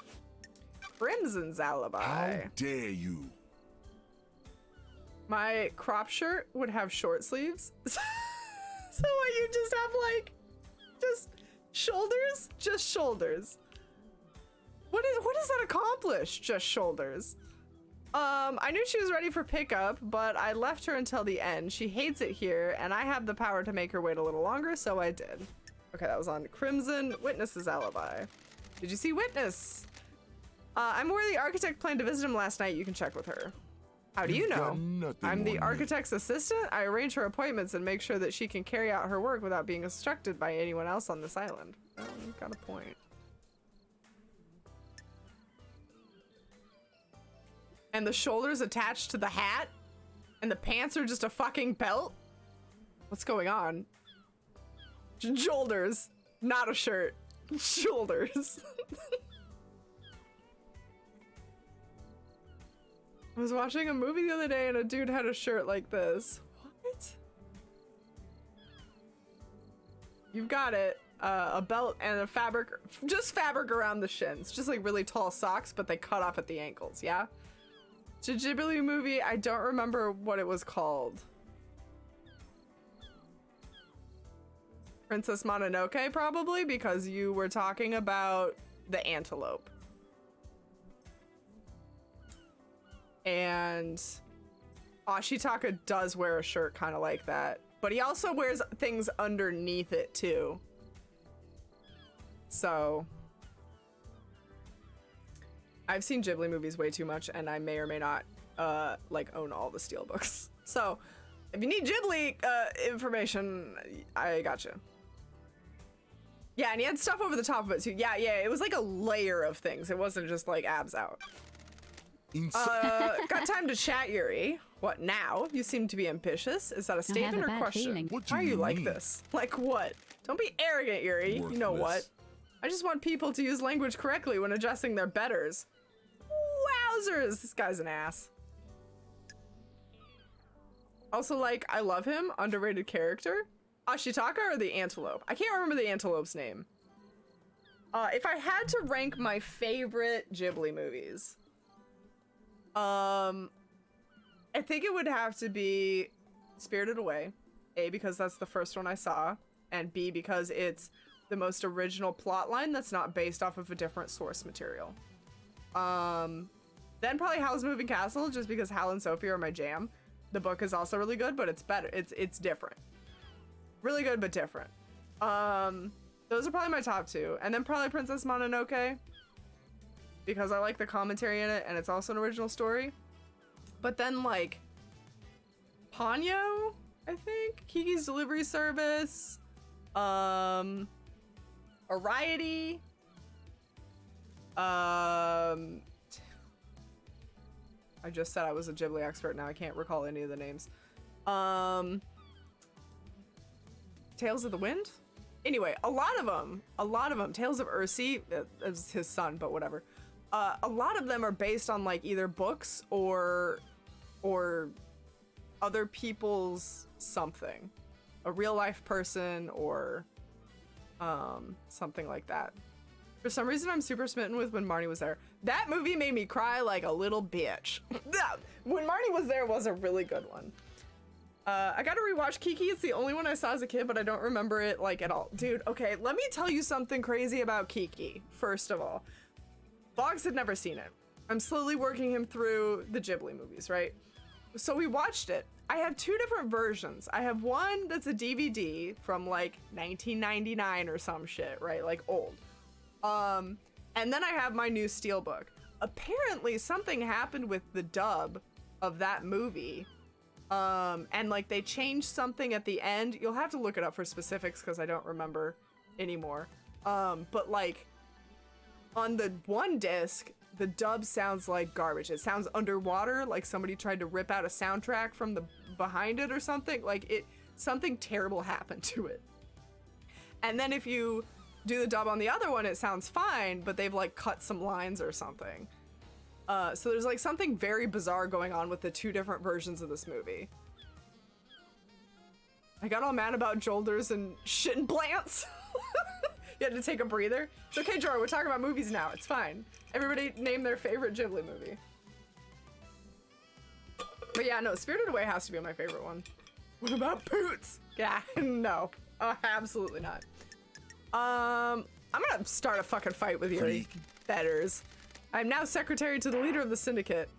Crimson's alibi. How dare you? My crop shirt would have short sleeves. So what, you just have like, just shoulders? Just shoulders. What does that accomplish? Just shoulders. I knew she was ready for pickup, but I left her until the end. She hates it here, and I have the power to make her wait a little longer, so I did. Okay, that was on Crimson. Witness's alibi. Did you see Witness? I'm where the architect planned to visit him last night. You can check with her. How do you know? I'm the architect's assistant. I arrange her appointments and make sure that she can carry out her work without being obstructed by anyone else on this island. Well, you've got a point. and the shoulders attached to the hat, and the pants are just a fucking belt? What's going on? Shoulders, not a shirt. Shoulders. I was watching a movie the other day and a dude had a shirt like this. What? You've got it. A belt and a fabric, just fabric around the shins. Just like really tall socks, but they cut off at the ankles, yeah? It's a Ghibli movie. I don't remember what it was called. Princess Mononoke, probably, because you were talking about the antelope. And Ashitaka does wear a shirt kind of like that, but he also wears things underneath it too. So I've seen Ghibli movies way too much, and I may or may not like own all the steelbooks. So if you need Ghibli information, I gotcha. Yeah, and he had stuff over the top of it too. Yeah, it was like a layer of things. It wasn't just like abs out. Got time to chat, Yuri. What now? You seem to be ambitious. Is that a statement or question? What do Why are you you like mean? this? Like what? Don't be arrogant, Yuri. You know what? Worthless. I just want people to use language correctly when addressing their betters. Wowzers! This guy's an ass. Also, like, I love him. Underrated character. Ashitaka or the antelope? I can't remember the antelope's name. If I had to rank my favorite Ghibli movies, I think it would have to be Spirited Away. A, because that's the first one I saw, and B, because it's the most original plot line that's not based off of a different source material. Then probably Howl's Moving Castle, just because Hal and Sophie are my jam. The book is also really good, but it's better. It's different. Really good, but different. Those are probably my top two. And then probably Princess Mononoke, because I like the commentary in it, and it's also an original story. But then, like, Ponyo, I think? Kiki's Delivery Service. Variety. I just said I was a Ghibli expert. Now I can't recall any of the names. Tales of the Wind? Anyway, a lot of them. Tales of Ursi, is his son, but whatever. A lot of them are based on like either books or other people's something. A real life person or something like that. For some reason, I'm super smitten with When Marnie Was There. That movie made me cry like a little bitch. When Marnie Was There was a really good one. I gotta rewatch Kiki. It's the only one I saw as a kid, but I don't remember it like at all. Dude, okay, let me tell you something crazy about Kiki, first of all. Boggs had never seen it. I'm slowly working him through the Ghibli movies, right? So we watched it. I have two different versions. I have one that's a DVD from like 1999 or some shit, right? Like old. And then I have my new steelbook. Apparently something happened with the dub of that movie. And like they changed something at the end. You'll have to look it up for specifics because I don't remember anymore. But like on the one disc, the dub sounds like garbage. It sounds underwater, like somebody tried to rip out a soundtrack from the behind it or something. Like something terrible happened to it. And then if you do the dub on the other one, it sounds fine, but they've like cut some lines or something. So there's like something very bizarre going on with the two different versions of this movie. I got all mad about shoulders and shit and plants. You had to take a breather. It's okay, Jorah, we're talking about movies now. It's fine. Everybody name their favorite Ghibli movie. But yeah, no, Spirited Away has to be my favorite one. What about Poots? Yeah, no. Absolutely not. I'm gonna start a fucking fight with your betters. I'm now secretary to the leader of the syndicate.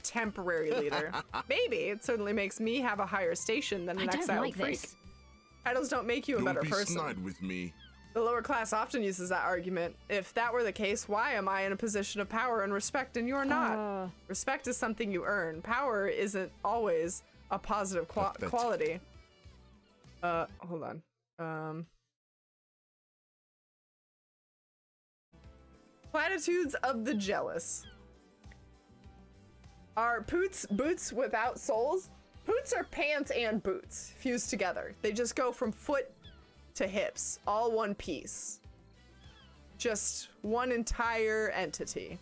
Temporary leader. Maybe. It certainly makes me have a higher station than an exiled freak. This. Titles don't make you a better person. Don't be snide with me. The lower class often uses that argument. If that were the case, why am I in a position of power and respect and you're not? Respect is something you earn. Power isn't always a positive quality. Hold on. Platitudes of the jealous. Are Poots boots without soles? Boots are pants and boots fused together. They just go from foot to hips, all one piece. Just one entire entity.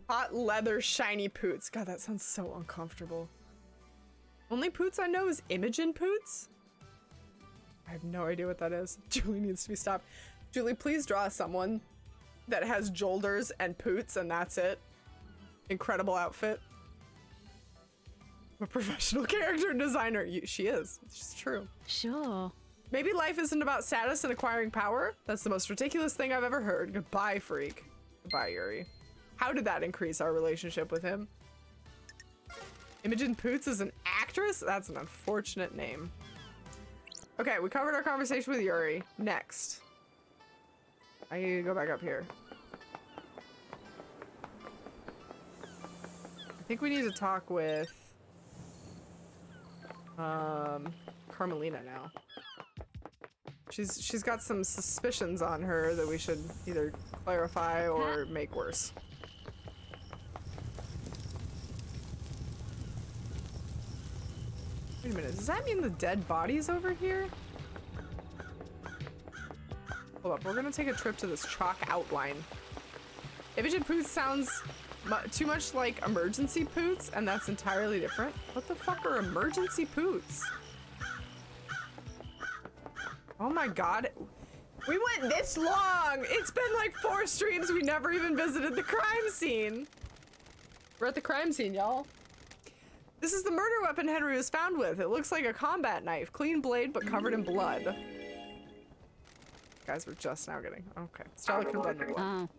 Hot leather shiny Poots. God, that sounds so uncomfortable. Only Poots I know is Imogen Poots? I have no idea what that is. Julie needs to be stopped. Julie, please draw someone that has Joulders and Poots and that's it. Incredible outfit. I'm a professional character designer. She is. It's just true. Sure. Maybe life isn't about status and acquiring power? That's the most ridiculous thing I've ever heard. Goodbye, freak. Goodbye, Yuri. How did that increase our relationship with him? Imogen Poots is an actress? That's an unfortunate name. Okay, we covered our conversation with Yuri. Next. I need to go back up here. I think we need to talk with Carmelina now. She's got some suspicions on her that we should either clarify or make worse. Wait a minute, does that mean the dead body's over here? Hold up, we're gonna take a trip to this chalk outline. Imogen Poots sounds too much like emergency Poots, and that's entirely different. What the fuck are emergency Poots? Oh my god. We went this long! It's been like 4 streams, we never even visited the crime scene. We're at the crime scene, y'all. This is the murder weapon Henry was found with. It looks like a combat knife. Clean blade, but covered in blood. Guys, we're just now getting... Okay. Starlight can blend the blood.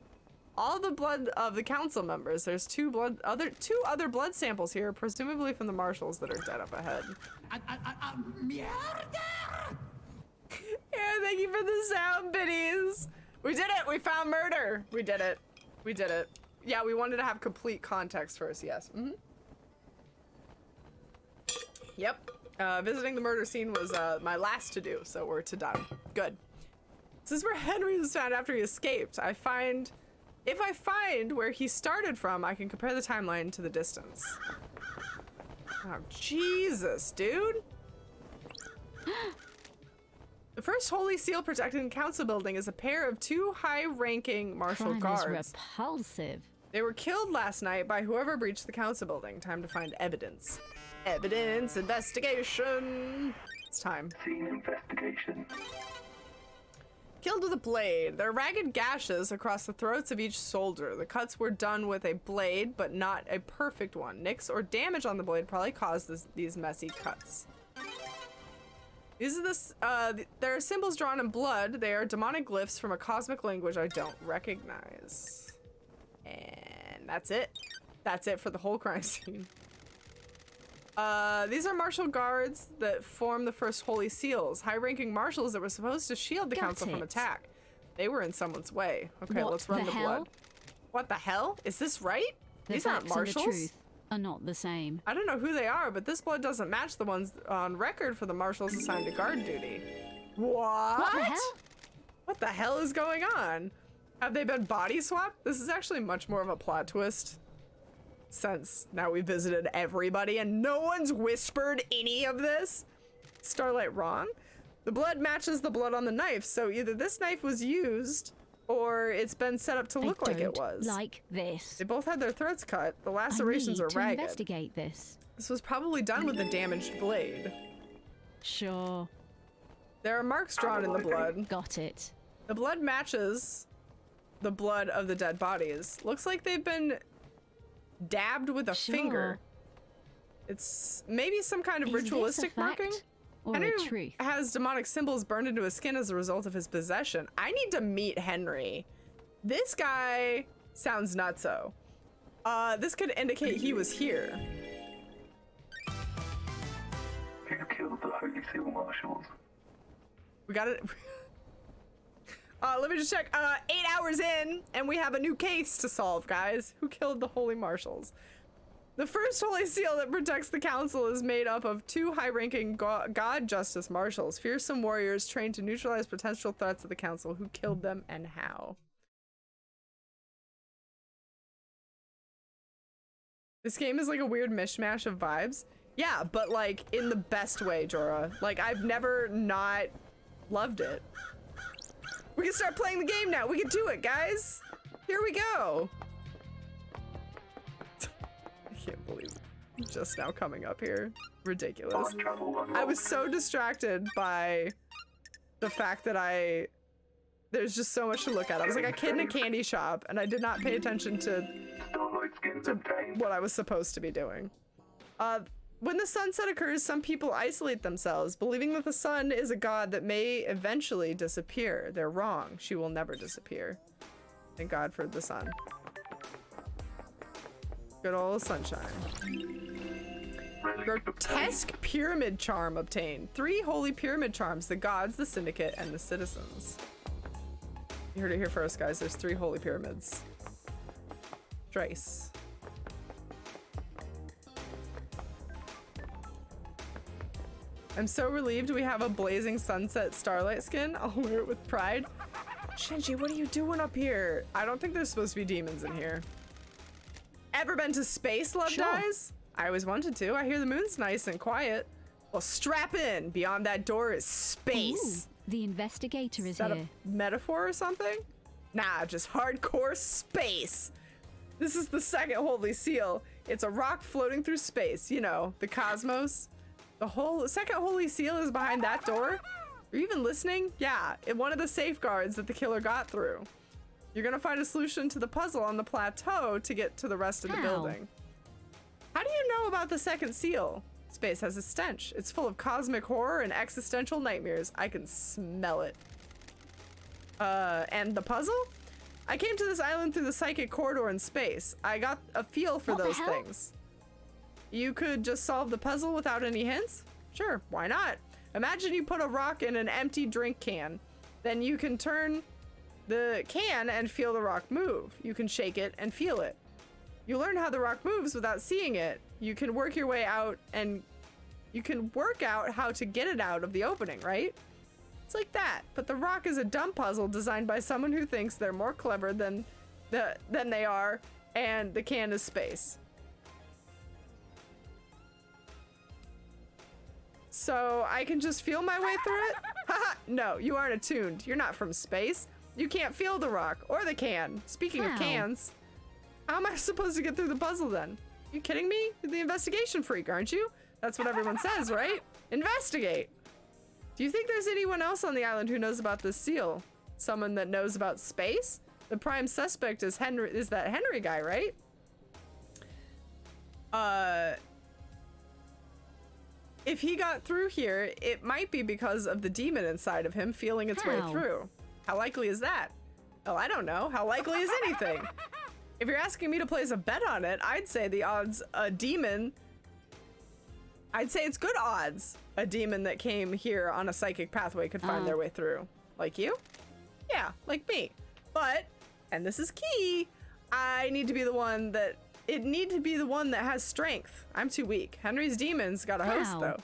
All the blood of the council members. There's two other blood samples here, presumably from the marshals that are dead up ahead. Yeah, thank you for the sound biddies. We did it. We found murder. We did it. We did it. Yeah, we wanted to have complete context first. Yes. Yep. Visiting the murder scene was my last to do, so we're to done. Good. This is where Henry was found after he escaped. If I find where he started from, I can compare the timeline to the distance. Oh, Jesus, dude. The first holy seal protecting the council building is a pair of 2 high-ranking martial guards. Is repulsive. They were killed last night by whoever breached the council building. Time to find evidence. Evidence investigation. It's time. Scene investigation. Killed with a blade. There are ragged gashes across the throats of each soldier. The cuts were done with a blade, but not a perfect one. Nicks or damage on the blade probably caused these messy cuts. These are there are symbols drawn in blood. They are demonic glyphs from a cosmic language I don't recognize. And that's it. That's it for the whole crime scene. These are martial guards that form the first holy seals. High-ranking marshals that were supposed to shield the council from attack. They were in someone's way. Okay, let's run the blood. What the hell? Is this right? These aren't marshals? The truth are not the same. I don't know who they are, but this blood doesn't match the ones on record for the marshals assigned to guard duty. What? What the hell? What the hell is going on? Have they been body swapped? This is actually much more of a plot twist. Since now we visited everybody and no one's whispered any of this. Starlight wrong? The blood matches the blood on the knife, so either this knife was used or it's been set up to look like it was. Like this. They both had their throats cut. The lacerations are ragged. Investigate this. This was probably done with a damaged blade. Sure. There are marks drawn in the blood. Got it. The blood matches the blood of the dead bodies. Looks like they've been dabbed with a finger. It's maybe some kind of ritualistic marking. Or Henry a truth. has demonic symbols burned into his skin as a result of his possession. I need to meet Henry. This guy sounds nutso. This could indicate he was here. Who killed the Holy Seal Marshals? We got it. Let me just check. 8 hours in, and we have a new case to solve, guys. Who killed the Holy Marshals? The first Holy Seal that protects the council is made up of 2 high-ranking God Justice Marshals, fearsome warriors trained to neutralize potential threats of the council. Who killed them and how? This game is like a weird mishmash of vibes. Yeah, but like in the best way, Jorah. Like I've never not loved it. We can start playing the game now. We can do it, guys. Here we go. I can't believe I'm just now coming up here. Ridiculous. I was so distracted by the fact that there's just so much to look at. I was like a kid in a candy shop and I did not pay attention to what I was supposed to be doing. When the sunset occurs, some people isolate themselves, believing that the sun is a god that may eventually disappear. They're wrong. She will never disappear. Thank God for the sun. Good old sunshine. Grotesque pyramid charm obtained. 3 holy pyramid charms. The gods, the syndicate, and the citizens. You heard it here first, guys. There's 3 holy pyramids. Trace. I'm so relieved we have a blazing sunset starlight skin. I'll wear it with pride. Shinji, what are you doing up here? I don't think there's supposed to be demons in here. Ever been to space, Love Dies? I always wanted to. I hear the moon's nice and quiet. Well, strap in. Beyond that door is space. Ooh, the investigator is that here. A metaphor or something? Nah, just hardcore space. This is the second holy seal. It's a rock floating through space. You know, the cosmos. The whole second holy seal is behind that door. Are you even listening? Yeah, one of the safeguards that the killer got through. You're gonna find a solution to the puzzle on the plateau to get to the rest of the building. How do you know about the second seal? Space has a stench. It's full of cosmic horror and existential nightmares. I can smell it. And the puzzle? I came to this island through the psychic corridor in space. I got a feel for those things. You could just solve the puzzle without any hints? Sure, why not? Imagine you put a rock in an empty drink can. Then you can turn the can and feel the rock move. You can shake it and feel it. You learn how the rock moves without seeing it. You can work your way out and you can work out how to get it out of the opening, right? It's like that, but the rock is a dumb puzzle designed by someone who thinks they're more clever than they are, and the can is space. So I can just feel my way through it? Haha, no, you aren't attuned. You're not from space. You can't feel the rock or the can. Speaking of cans, how am I supposed to get through the puzzle then? You kidding me? You're the investigation freak, aren't you? That's what everyone says, right? Investigate. Do you think there's anyone else on the island who knows about this seal? Someone that knows about space? The prime suspect is that Henry guy, right? If he got through here, it might be because of the demon inside of him feeling its way through. How likely is that? Oh, I don't know. How likely is anything? If you're asking me to place a bet on it, I'd say the odds a demon... I'd say it's good odds a demon that came here on a psychic pathway could find their way through. Like you? Yeah, like me. But, and this is key, I need to be the one that... It need to be the one that has strength. I'm too weak. Henry's demons got a host, though.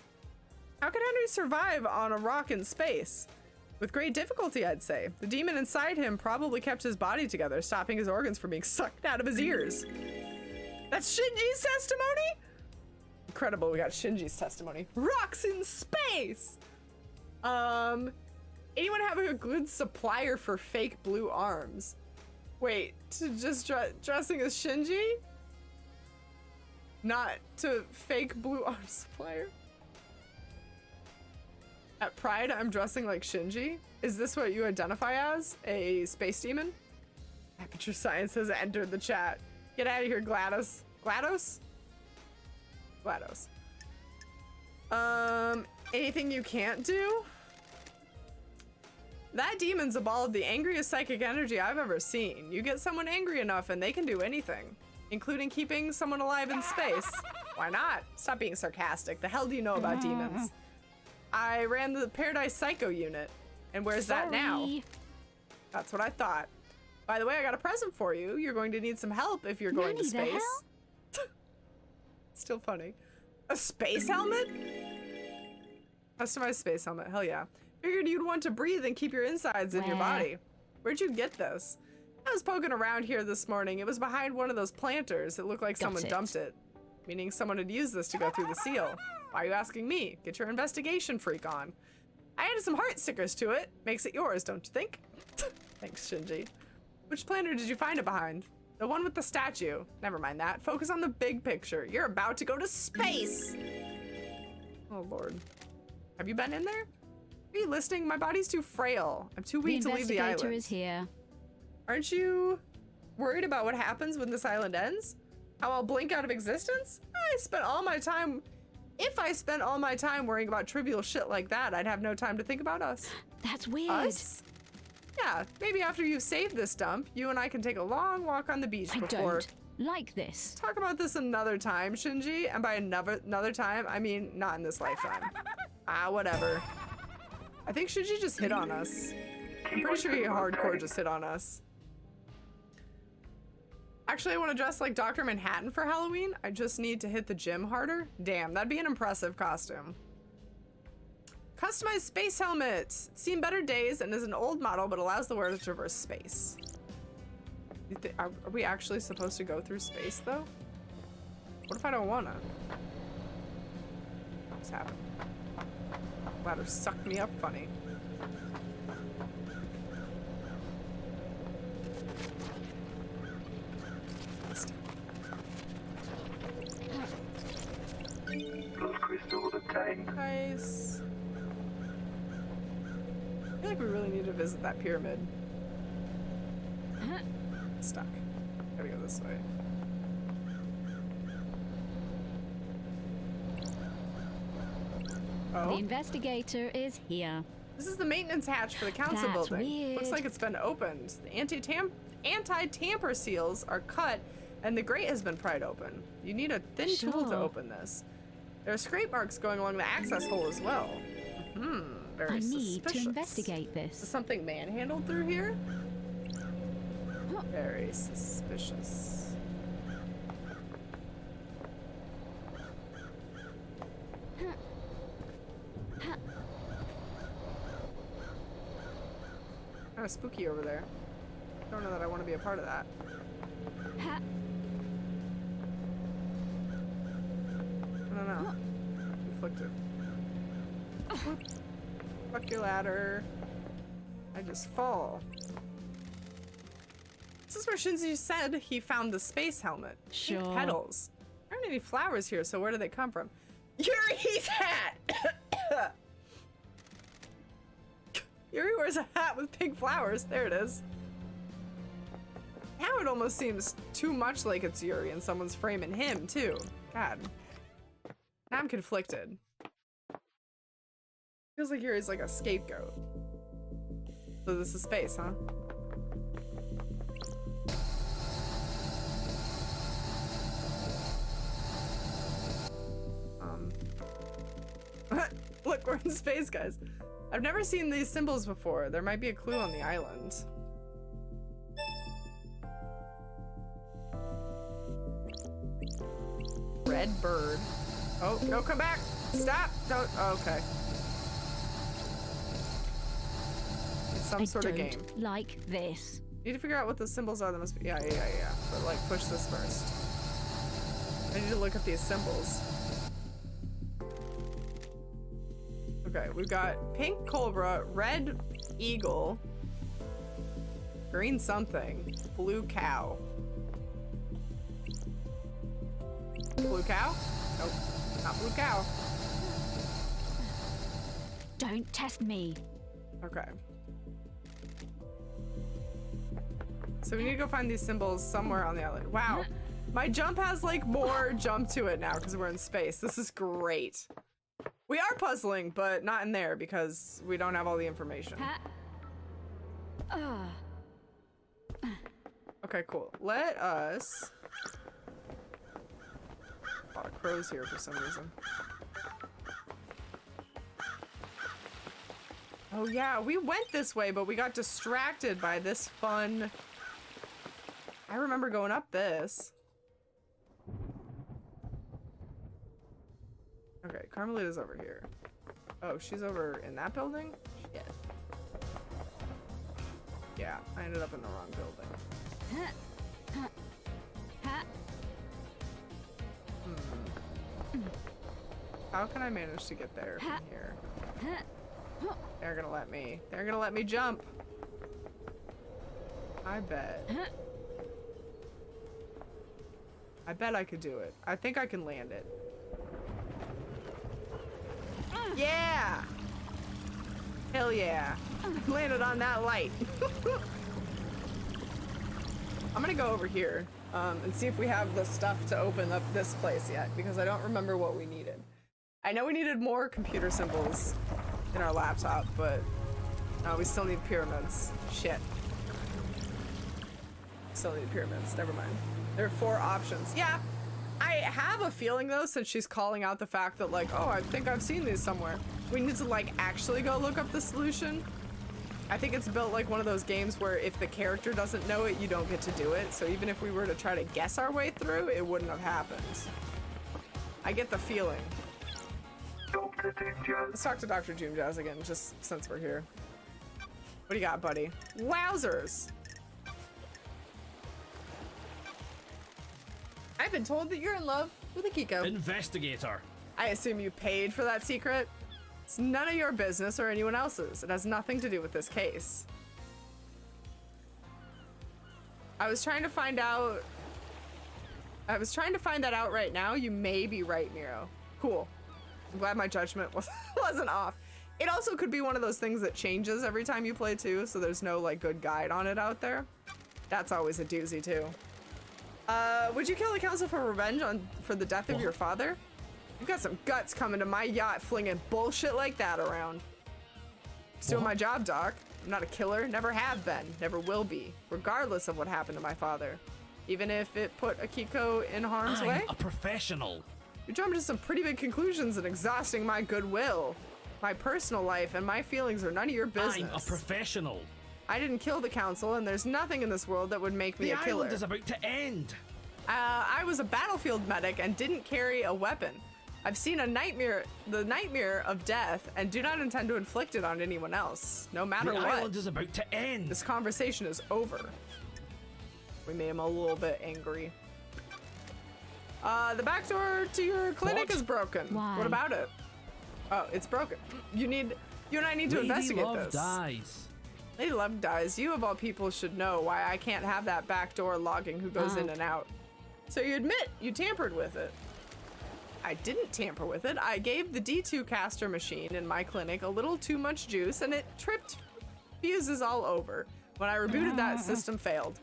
How could Henry survive on a rock in space? With great difficulty, I'd say. The demon inside him probably kept his body together, stopping his organs from being sucked out of his ears. That's Shinji's testimony? Incredible, we got Shinji's testimony. Rocks in space! Anyone have a good supplier for fake blue arms? Wait, to just dressing as Shinji? Not to fake blue arm supplier? At Pride, I'm dressing like Shinji? Is this what you identify as? A space demon? Aperture Science has entered the chat. Get out of here, GLaDOS. GLaDOS? GLaDOS. Anything you can't do? That demon's a ball of the angriest psychic energy I've ever seen. You get someone angry enough and they can do anything, including keeping someone alive in space. Why not? Stop being sarcastic. The hell do you know about demons? I ran the Paradise Psycho unit. And where's that now? That's what I thought. By the way, I got a present for you. You're going to need some help if you're going to space. Still funny. A space helmet? Customized space helmet. Hell yeah. Figured you'd want to breathe and keep your insides in your body. Where'd you get this? I was poking around here this morning. It was behind one of those planters. It looked like someone dumped it. meaning someone had used this to go through the seal. Why are you asking me? Get your investigation freak on. I added some heart stickers to it. Makes it yours, don't you think? Thanks, Shinji. Which planter did you find it behind? The one with the statue. Never mind that. Focus on the big picture. You're about to go to space! Oh, Lord. Have you been in there? Are you listening? My body's too frail. I'm too weak to leave the island. The investigator is here. Aren't you worried about what happens when this island ends? How I'll blink out of existence? If I spent all my time worrying about trivial shit like that, I'd have no time to think about us. That's weird. Us? Yeah, maybe after you've saved this dump, you and I can take a long walk on the beach I before... don't like this. Talk about this another time, Shinji. And by another time, I mean not in this lifetime. Whatever. I think Shinji just hit on us. I'm pretty sure he hardcore just hit on us. Actually, I want to dress like Dr. Manhattan for Halloween. I just need to hit the gym harder. Damn, that'd be an impressive costume. Customized space helmet. It's seen better days and is an old model, but allows the wearer to traverse space. Are we actually supposed to go through space, though? What if I don't wanna? What's happened? Ladder sucked me up funny. Blood crystal obtained. Nice. I feel like we really need to visit that pyramid. Stuck. Gotta go this way. Oh. The investigator is here. This is the maintenance hatch for the council That's building. weird. Looks like it's been opened. The anti-tamper seals are cut and the grate has been pried open. You need a thin tool to Sure. open this. There are scrape marks going along the access hole as well. Very I need suspicious. to investigate Is this. something manhandled through here? Very suspicious. Kind of spooky over there. Don't know that I want to be a part of that. Ha. I don't know. Conflicted. Whoop. Fuck your ladder. I just fall. This is where Shinji said he found the space helmet. Pink Sure. petals. There aren't any flowers here, so where do they come from? Yuri's hat! Yuri wears a hat with pink flowers. There it is. Now it almost seems too much like it's Yuri and someone's framing him, too. God. Now I'm conflicted. Feels like Yuri's like a scapegoat. So this is space, huh? Look, we're in space, guys. I've never seen these symbols before. There might be a clue on the island. Red bird. Oh, no, come back. Stop. Don't. Oh, okay. It's some sort of game. Like this. Need to figure out what the symbols are. That must be. Yeah. But like, push this first. I need to look at these symbols. Okay, we've got pink cobra, red eagle, green something, blue cow. Blue cow? Nope, not blue cow. Don't test me. Okay. So we need to go find these symbols somewhere on the island. Wow, my jump has like more jump to it now because we're in space. This is great. We are puzzling, but not in there because we don't have all the information. Okay, cool. Let us... A lot of crows here for some reason. Oh yeah, we went this way, but we got distracted by this fun... I remember going up this. Okay, Carmelita's over here. Oh, she's over in that building? Shit. Yeah, I ended up in the wrong building. How can I manage to get there from here? They're gonna let me. They're gonna let me jump. I bet. I bet I could do it. I think I can land it. Yeah! Hell yeah. Landed on that light. I'm gonna go over here and see if we have the stuff to open up this place yet, because I don't remember what we needed. I know we needed more computer symbols in our laptop, but we still need pyramids. Shit. Still need pyramids. Never mind. There are 4 options. Yeah, I have a feeling though, since she's calling out the fact that like, oh, I think I've seen these somewhere. We need to like actually go look up the solution. I think it's built like one of those games where if the character doesn't know it, you don't get to do it. So even if we were to try to guess our way through, it wouldn't have happened. I get the feeling. Dr. Doomjazz. Let's talk to Dr. Doomjazz again, just since we're here. What do you got, buddy? Wowzers! I've been told that you're in love with a Kiko. Investigator. I assume you paid for that secret? It's none of your business or anyone else's. It has nothing to do with this case. I was trying to find that out right now. You may be right, Miro. Cool. I'm glad my judgment wasn't off. It also could be one of those things that changes every time you play too, so there's no like good guide on it out there. That's always a doozy too. Would you kill the council for revenge for the death of your father? You've got some guts coming to my yacht flinging bullshit like that around. Just doing my job, Doc. I'm not a killer, never have been, never will be, regardless of what happened to my father. Even if it put Akiko in harm's way? I'm a professional. You're jumping to some pretty big conclusions and exhausting my goodwill. My personal life and my feelings are none of your business. I'm a professional. I didn't kill the council, and there's nothing in this world that would make me a killer. The island is about to end. I was a battlefield medic and didn't carry a weapon. I've seen the nightmare of death, and do not intend to inflict it on anyone else, no matter what. The island is about to end. This conversation is over. We made him a little bit angry. The back door to your clinic is broken. Why? What about it? Oh, it's broken. You and I need to investigate Lady Love this. dies. Lady Love dies. You of all people should know why I can't have that back door logging who goes in and out. So you admit you tampered with it. I didn't tamper with it. I gave the D2 caster machine in my clinic a little too much juice and it tripped fuses all over. When I rebooted that, system failed.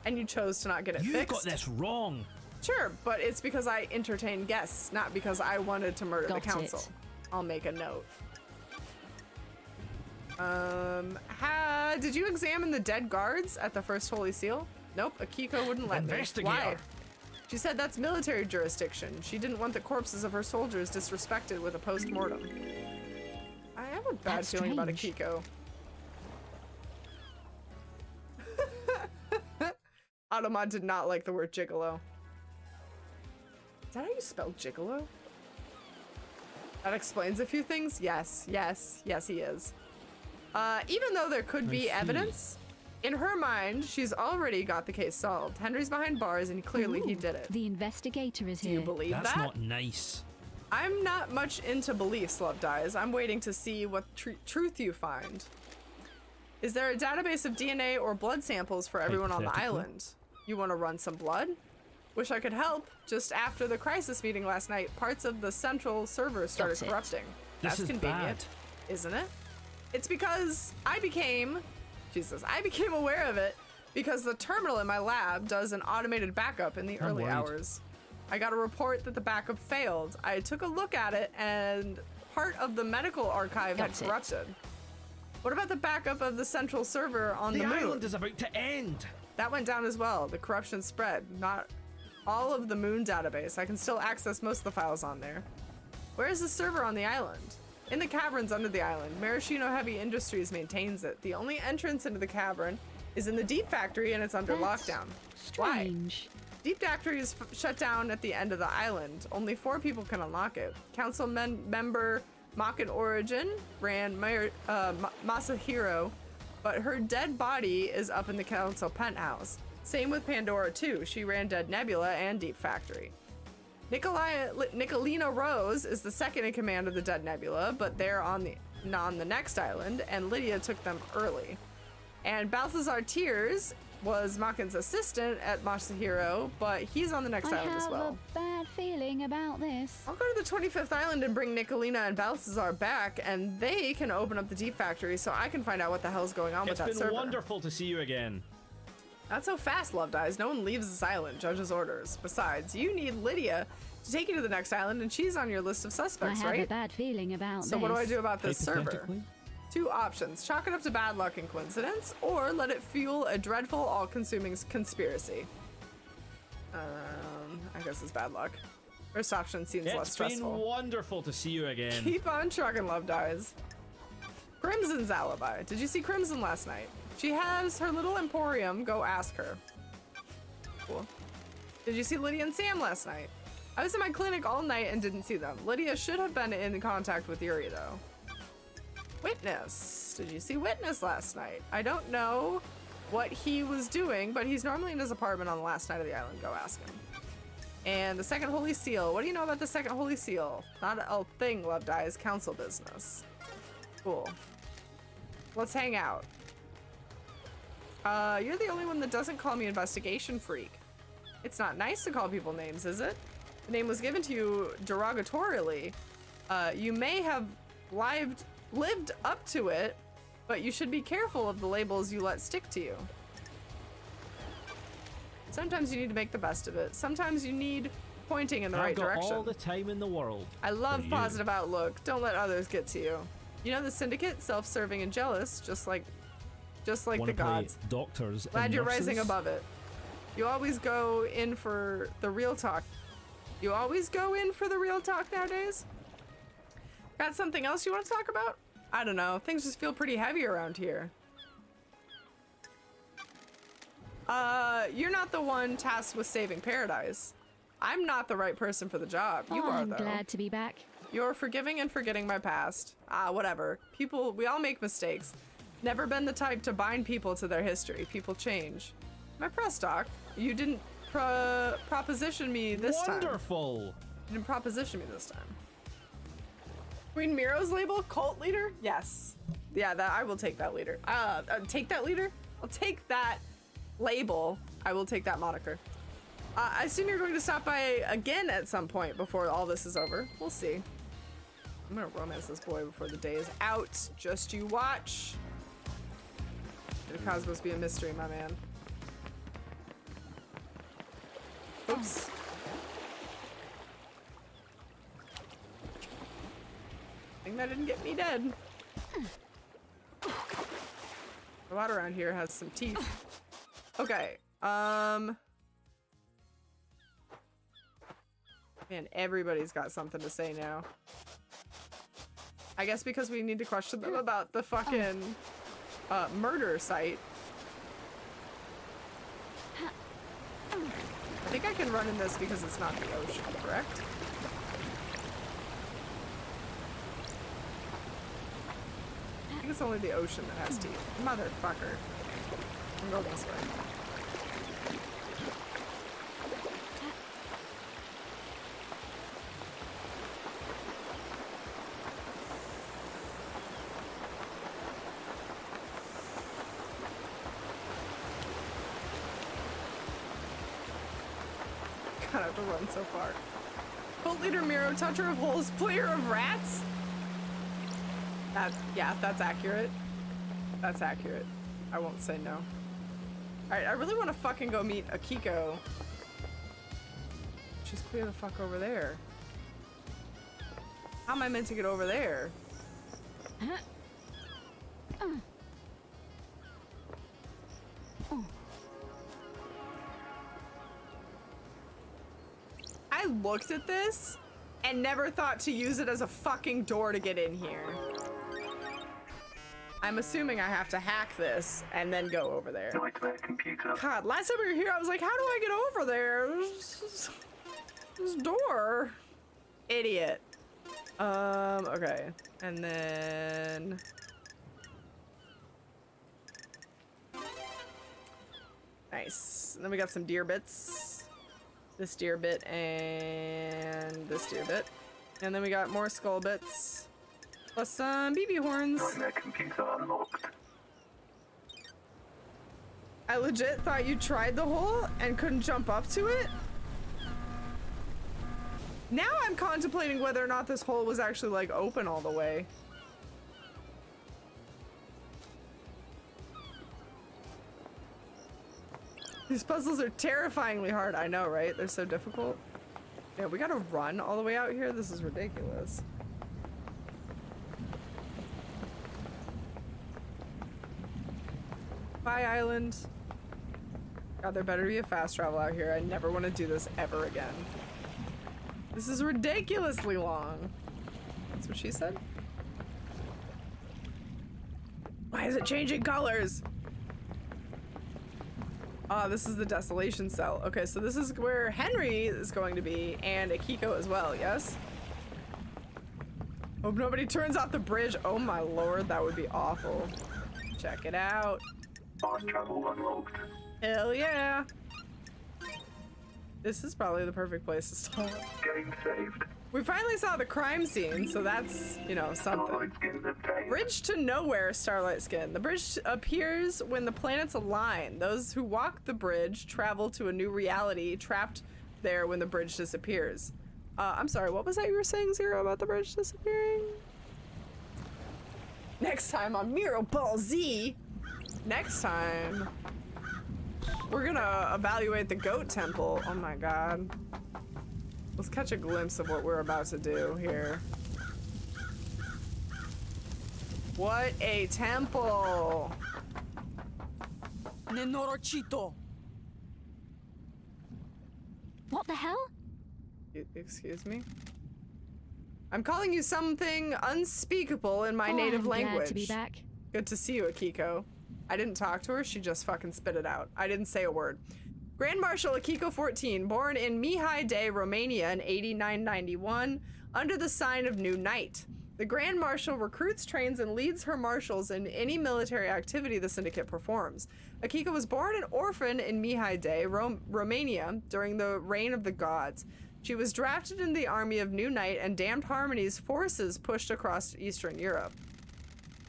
And you chose to not get it fixed. You got this wrong. Sure, but it's because I entertained guests, not because I wanted to murder the council. It. I'll make a note. Did you examine the dead guards at the first Holy Seal? Nope, Akiko wouldn't let me. Why? She said that's military jurisdiction. She didn't want the corpses of her soldiers disrespected with a post-mortem. I have a bad feeling about Akiko. Automod did not like the word gigolo. Is that how you spell gigolo? That explains a few things. Yes, yes, yes, he is. Even though there could be evidence, in her mind, she's already got the case solved. Henry's behind bars, and clearly he did it. The investigator is Do here. you believe that? That's not nice. I'm not much into beliefs, Love Dies. I'm waiting to see what truth you find. Is there a database of DNA or blood samples for everyone on the island? You want to run some blood? Wish I could help. Just after the crisis meeting last night, parts of the central server started corrupting. That's convenient, isn't it? It's because I became aware of it because the terminal in my lab does an automated backup in the early hours. I got a report that the backup failed. I took a look at it and part of the medical archive had corrupted. What about the backup of the central server on the moon? The island is about to end. That went down as well. The corruption spread. Not all of the moon database. I can still access most of the files on there. Where is the server on the island? In the caverns under the island. Maraschino Heavy Industries maintains it. The only entrance into the cavern is in the Deep Factory and it's under lockdown. Strange. Why? Deep Factory is shut down at the end of the island. Only 4 people can unlock it. Council member Makan Origin ran Masahiro, but her dead body is up in the council penthouse. Same with Pandora too. She ran Dead Nebula and Deep Factory. Nicolina Rose is the second in command of the Dead Nebula, but they're on the next island, and Lydia took them early. And Balthazar Tears was Makin's assistant at Masahiro, but he's on the next island as well. I have a bad feeling about this. I'll go to the 25th island and bring Nicolina and Balthazar back, and they can open up the Deep Factory so I can find out what the hell's going on with that server. It's been wonderful to see you again. Not so fast, Love Dies. No one leaves this island. Judge's orders. Besides, you need Lydia to take you to the next island, and she's on your list of suspects, I have right? a bad feeling about this. So what do I do about this server? Hypothetically? Two options. Chalk it up to bad luck and coincidence, or let it fuel a dreadful, all-consuming conspiracy. I guess it's bad luck. First option seems less It's been stressful. wonderful to see you again. Keep on trucking, Love Dies. Crimson's alibi. Did you see Crimson last night? She has her little emporium. Go ask her. Cool. Did you see Lydia and Sam last night? I was in my clinic all night and didn't see them. Lydia should have been in contact with Yuri, though. Witness. Did you see Witness last night? I don't know what he was doing, but he's normally in his apartment on the last night of the island. Go ask him. And the second Holy Seal. What do you know about the second Holy Seal? Not a thing, Love Dies. Council business. Cool. Let's hang out. You're the only one that doesn't call me investigation freak. It's not nice to call people names, is it? The name was given to you derogatorily. You may have lived up to it, but you should be careful of the labels you let stick to you. Sometimes you need to make the best of it. Sometimes you need pointing in the right direction. I've got all the time in the world. I love positive outlook. Don't let others get to you. You know the Syndicate, self-serving and jealous, just like the gods. Doctors. Glad you're nurses? rising above it. You always go in for the real talk. You always go in for the real talk nowadays? Got something else you want to talk about? I don't know. Things just feel pretty heavy around here. You're not the one tasked with saving paradise. I'm not the right person for the job. You are, I'm though. glad to be back. You're forgiving and forgetting my past. Whatever. We all make mistakes. Never been the type to bind people to their history. People change. My press doc, you didn't proposition me this time. Wonderful. You didn't proposition me this time. Queen Miro's label, cult leader? Yes. Yeah, I will take that leader. Take that leader? I'll take that label. I will take that moniker. I assume you're going to stop by again at some point before all this is over. We'll see. I'm gonna romance this boy before the day is out. Just you watch. The cosmos be a mystery, my man. Oops. I think that didn't get me dead. The water around here has some teeth. Okay. Man, everybody's got something to say now. I guess because we need to question them about the fucking murder site. I think I can run in this because it's not the ocean, correct? I think it's only the ocean that has teeth. Motherfucker. I'm going this way. God, I have to run so far. Cult leader Miro, toucher of holes, player of rats? That's accurate. That's accurate. I won't say no. Alright, I really want to fucking go meet Akiko. She's clear the fuck over there. How am I meant to get over there? I looked at this and never thought to use it as a fucking door to get in here. I'm assuming I have to hack this and then go over there. Nightmare computer. God, last time we were here, I was like, how do I get over there? This door. Idiot. Okay. And then... Nice. And then we got some deer bits. this deer bit and this deer bit. And then we got more skull bits. Plus some BB horns. Nightmare computer unlocked. I legit thought you tried the hole and couldn't jump up to it. Now I'm contemplating whether or not this hole was actually like open all the way. These puzzles are terrifyingly hard. I know, right? They're so difficult. Yeah, we gotta run all the way out here. This is ridiculous. Bye, island. God, there better be a fast travel out here. I never want to do this ever again. This is ridiculously long. That's what she said. Why is it changing colors? Ah, this is the desolation cell. Okay, so this is where Henry is going to be, and Akiko as well, yes? Hope nobody turns off the bridge. Oh my lord, that would be awful. Check it out. Fast travel unlocked. Hell yeah. This is probably the perfect place to stop. Game saved. We finally saw the crime scene, so that's, you know, something. Starlight skin obtained. Bridge to nowhere, Starlight Skin. The bridge appears when the planets align. Those who walk the bridge travel to a new reality, trapped there when the bridge disappears. I'm sorry, what was that you were saying, Zero, about the bridge disappearing? Next time on Mirror Ball Z. Next time, we're gonna evaluate the goat temple. Oh my god. Let's catch a glimpse of what we're about to do here. What a temple! Nenorochito. What the hell? Excuse me? I'm calling you something unspeakable in my native I'm language. glad to be back. Good to see you, Akiko. I didn't talk to her, she just fucking spit it out. I didn't say a word. Grand Marshal Akiko 14, born in Mihai Day, Romania in 8991, under the sign of New Knight. The Grand Marshal recruits, trains, and leads her marshals in any military activity the Syndicate performs. Akiko was born an orphan in Mihai Day, Romania, during the reign of the gods. She was drafted in the army of New Knight and Damned Harmony's forces pushed across Eastern Europe.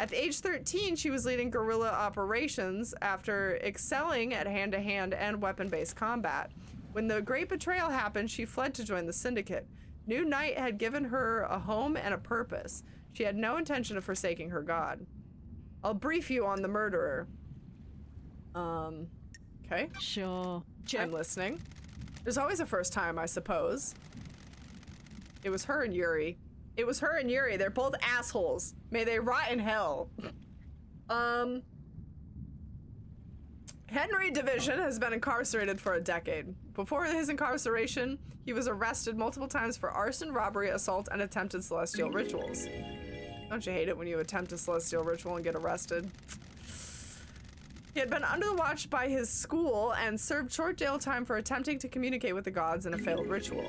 At the age 13, she was leading guerrilla operations after excelling at hand-to-hand and weapon-based combat. When the Great Betrayal happened, she fled to join the Syndicate. New Knight had given her a home and a purpose. She had no intention of forsaking her god. I'll brief you on the murderer. Okay. Sure. I'm listening. There's always a first time, I suppose. It was her and Yuri. It was her and Yuri. They're both assholes. May they rot in hell. Henry Division has been incarcerated for a decade. Before his incarceration, he was arrested multiple times for arson, robbery, assault, and attempted celestial rituals. Don't you hate it when you attempt a celestial ritual and get arrested? He had been under the watch by his school and served short jail time for attempting to communicate with the gods in a failed ritual.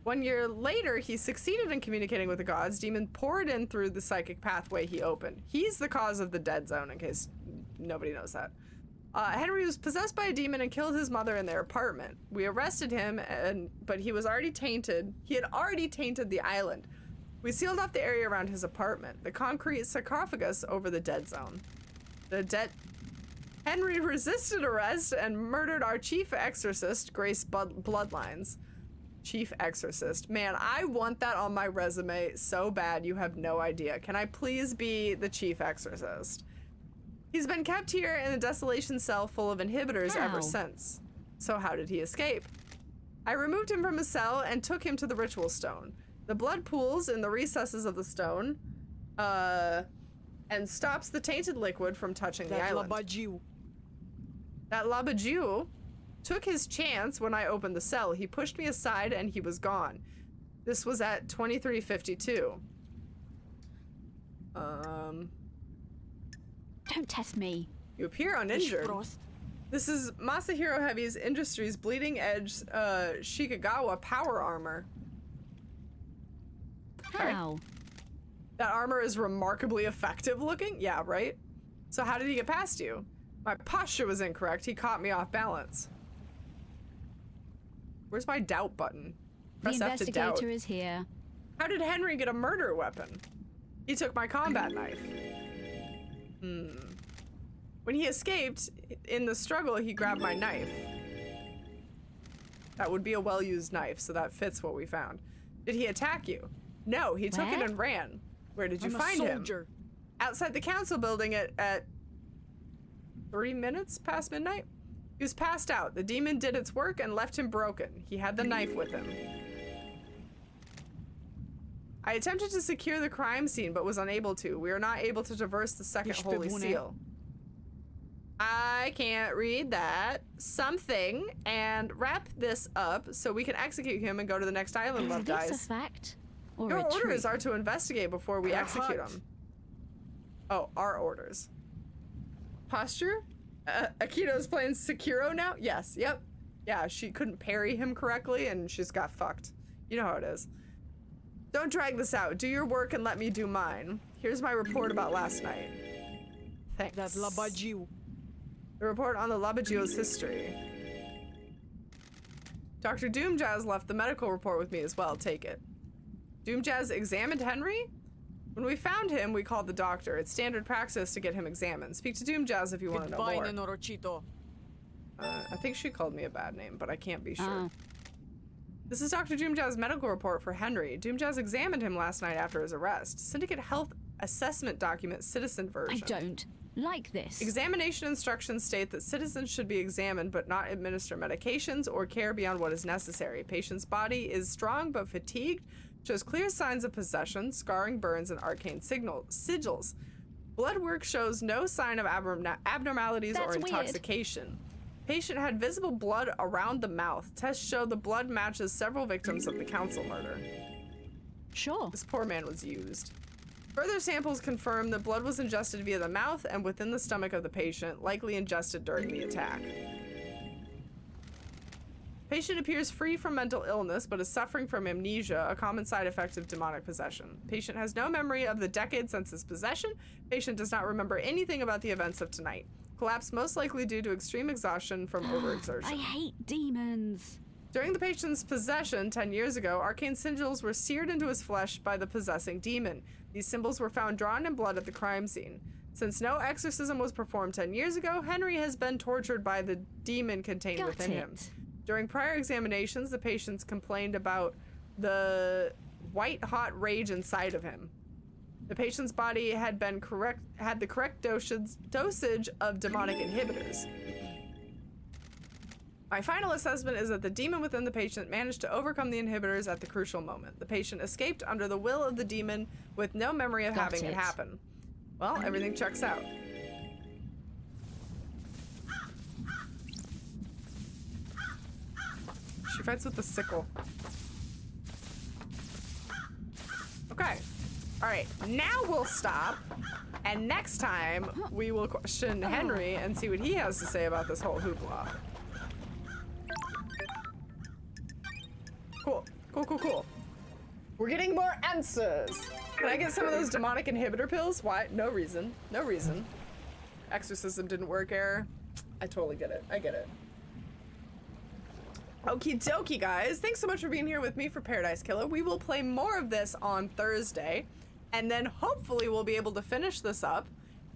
1 year later, he succeeded in communicating with the gods. Demon poured in through the psychic pathway he opened. He's the cause of the dead zone, in case nobody knows that. Henry was possessed by a demon and killed his mother in their apartment. We arrested him, but he was already tainted. He had already tainted the island. We sealed off the area around his apartment, the concrete sarcophagus over the dead zone. Henry resisted arrest and murdered our chief exorcist, Grace Bloodlines. Chief exorcist. Man, I want that on my resume so bad you have no idea. Can I please be the chief exorcist? He's been kept here in a desolation cell full of inhibitors ever since. So how did he escape? I removed him from his cell and took him to the ritual stone. The blood pools in the recesses of the stone and stops the tainted liquid from touching the island. That Labaju took his chance when I opened the cell. He pushed me aside and he was gone. This was at 2352. Don't test me. You appear uninjured. This is Masahiro Heavy's Industries Bleeding Edge Shikagawa power armor. How? That armor is remarkably effective looking? Yeah, right? So how did he get past you? My posture was incorrect. He caught me off balance. Where's my doubt button? The Press F to doubt. investigator is here. How did Henry get a murder weapon? He took my combat knife. When he escaped, in the struggle, he grabbed my knife. That would be a well-used knife, so that fits what we found. Did he attack you? No, he took it Where? and ran. Where did you I'm a find soldier. him? Outside the council building at 3 minutes past midnight? He was passed out. The demon did its work and left him broken. He had the knife with him. I attempted to secure the crime scene, but was unable to. We are not able to traverse the second holy seal. I can't read that. Something, and wrap this up so we can execute him and go to the next island, Is love this guys. a fact or Your a orders truth? are to investigate before we execute him. Oh, our orders. Posture? Akito's playing Sekiro now? Yes, yep. Yeah, she couldn't parry him correctly and she's got fucked. You know how it is. Don't drag this out. Do your work and let me do mine. Here's my report about last night. Thanks. That's Labajio. The report on the Labajio's history. Dr. Doomjazz left the medical report with me as well. Take it. Doomjazz examined Henry? When we found him, we called the doctor. It's standard practice to get him examined. Speak to Doomjazz if you want to know Goodbye, more. Nenorochito. I think she called me a bad name, but I can't be sure. Oh. This is Dr. Doomjazz's medical report for Henry. Doomjazz examined him last night after his arrest. Syndicate Health Assessment Document, Citizen I version. don't like this. Examination instructions state that citizens should be examined but not administer medications or care beyond what is necessary. Patient's body is strong but fatigued, shows clear signs of possession, scarring, burns, and arcane sigils. Blood work shows no sign of abnormalities That's or weird. intoxication. Patient had visible blood around the mouth. Tests show the blood matches several victims of the council murder. Sure. This poor man was used. Further samples confirm that blood was ingested via the mouth and within the stomach of the patient, likely ingested during the attack. Patient appears free from mental illness, but is suffering from amnesia, a common side effect of demonic possession. Patient has no memory of the decade since his possession. Patient does not remember anything about the events of tonight. Collapse most likely due to extreme exhaustion from overexertion. I hate demons. During the patient's possession 10 years ago, arcane sigils were seared into his flesh by the possessing demon. These symbols were found drawn in blood at the crime scene. Since no exorcism was performed 10 years ago, Henry has been tortured by the demon contained Got within it. him. During prior examinations, the patients complained about the white-hot rage inside of him. The patient's body had the correct dosage of demonic inhibitors. My final assessment is that the demon within the patient managed to overcome the inhibitors at the crucial moment. The patient escaped under the will of the demon with no memory of Got having it it. happen. Well, everything checks out. She fights with the sickle. Okay. All right, now we'll stop. And next time, we will question Henry and see what he has to say about this whole hoopla. Cool, cool, cool, cool. We're getting more answers. Can I get some of those demonic inhibitor pills? Why? No reason. No reason. Exorcism didn't work, error. I totally get it. I get it. Okie dokie, guys. Thanks so much for being here with me for Paradise Killer. We will play more of this on Thursday, and then hopefully we'll be able to finish this up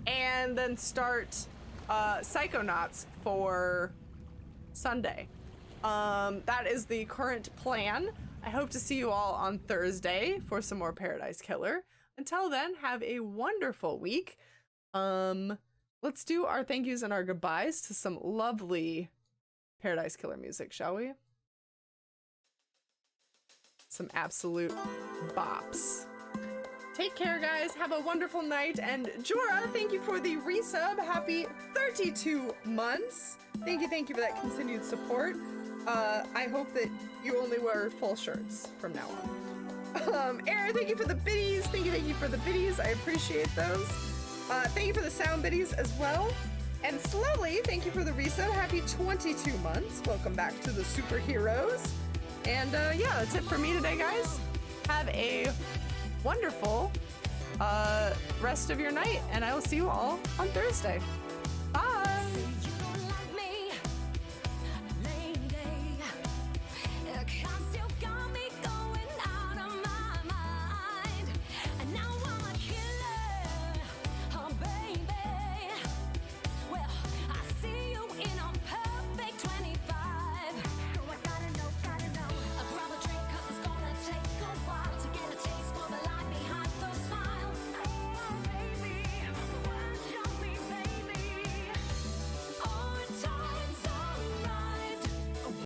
and then start Psychonauts for Sunday. That is the current plan. I hope to see you all on Thursday for some more Paradise Killer. Until then, have a wonderful week. Let's do our thank yous and our goodbyes to some lovely Paradise Killer music, shall we? Some absolute bops. Take care, guys. Have a wonderful night. And Jorah, thank you for the resub. Happy 32 months. Thank you for that continued support. I hope that you only wear full shirts from now on. Aaron, thank you for the biddies. Thank you for the biddies. I appreciate those. Thank you for the sound biddies as well. And Slowly, thank you for the resub. Happy 22 months. Welcome back to the superheroes. And yeah, that's it for me today, guys. Have a wonderful rest of your night, and I will see you all on Thursday.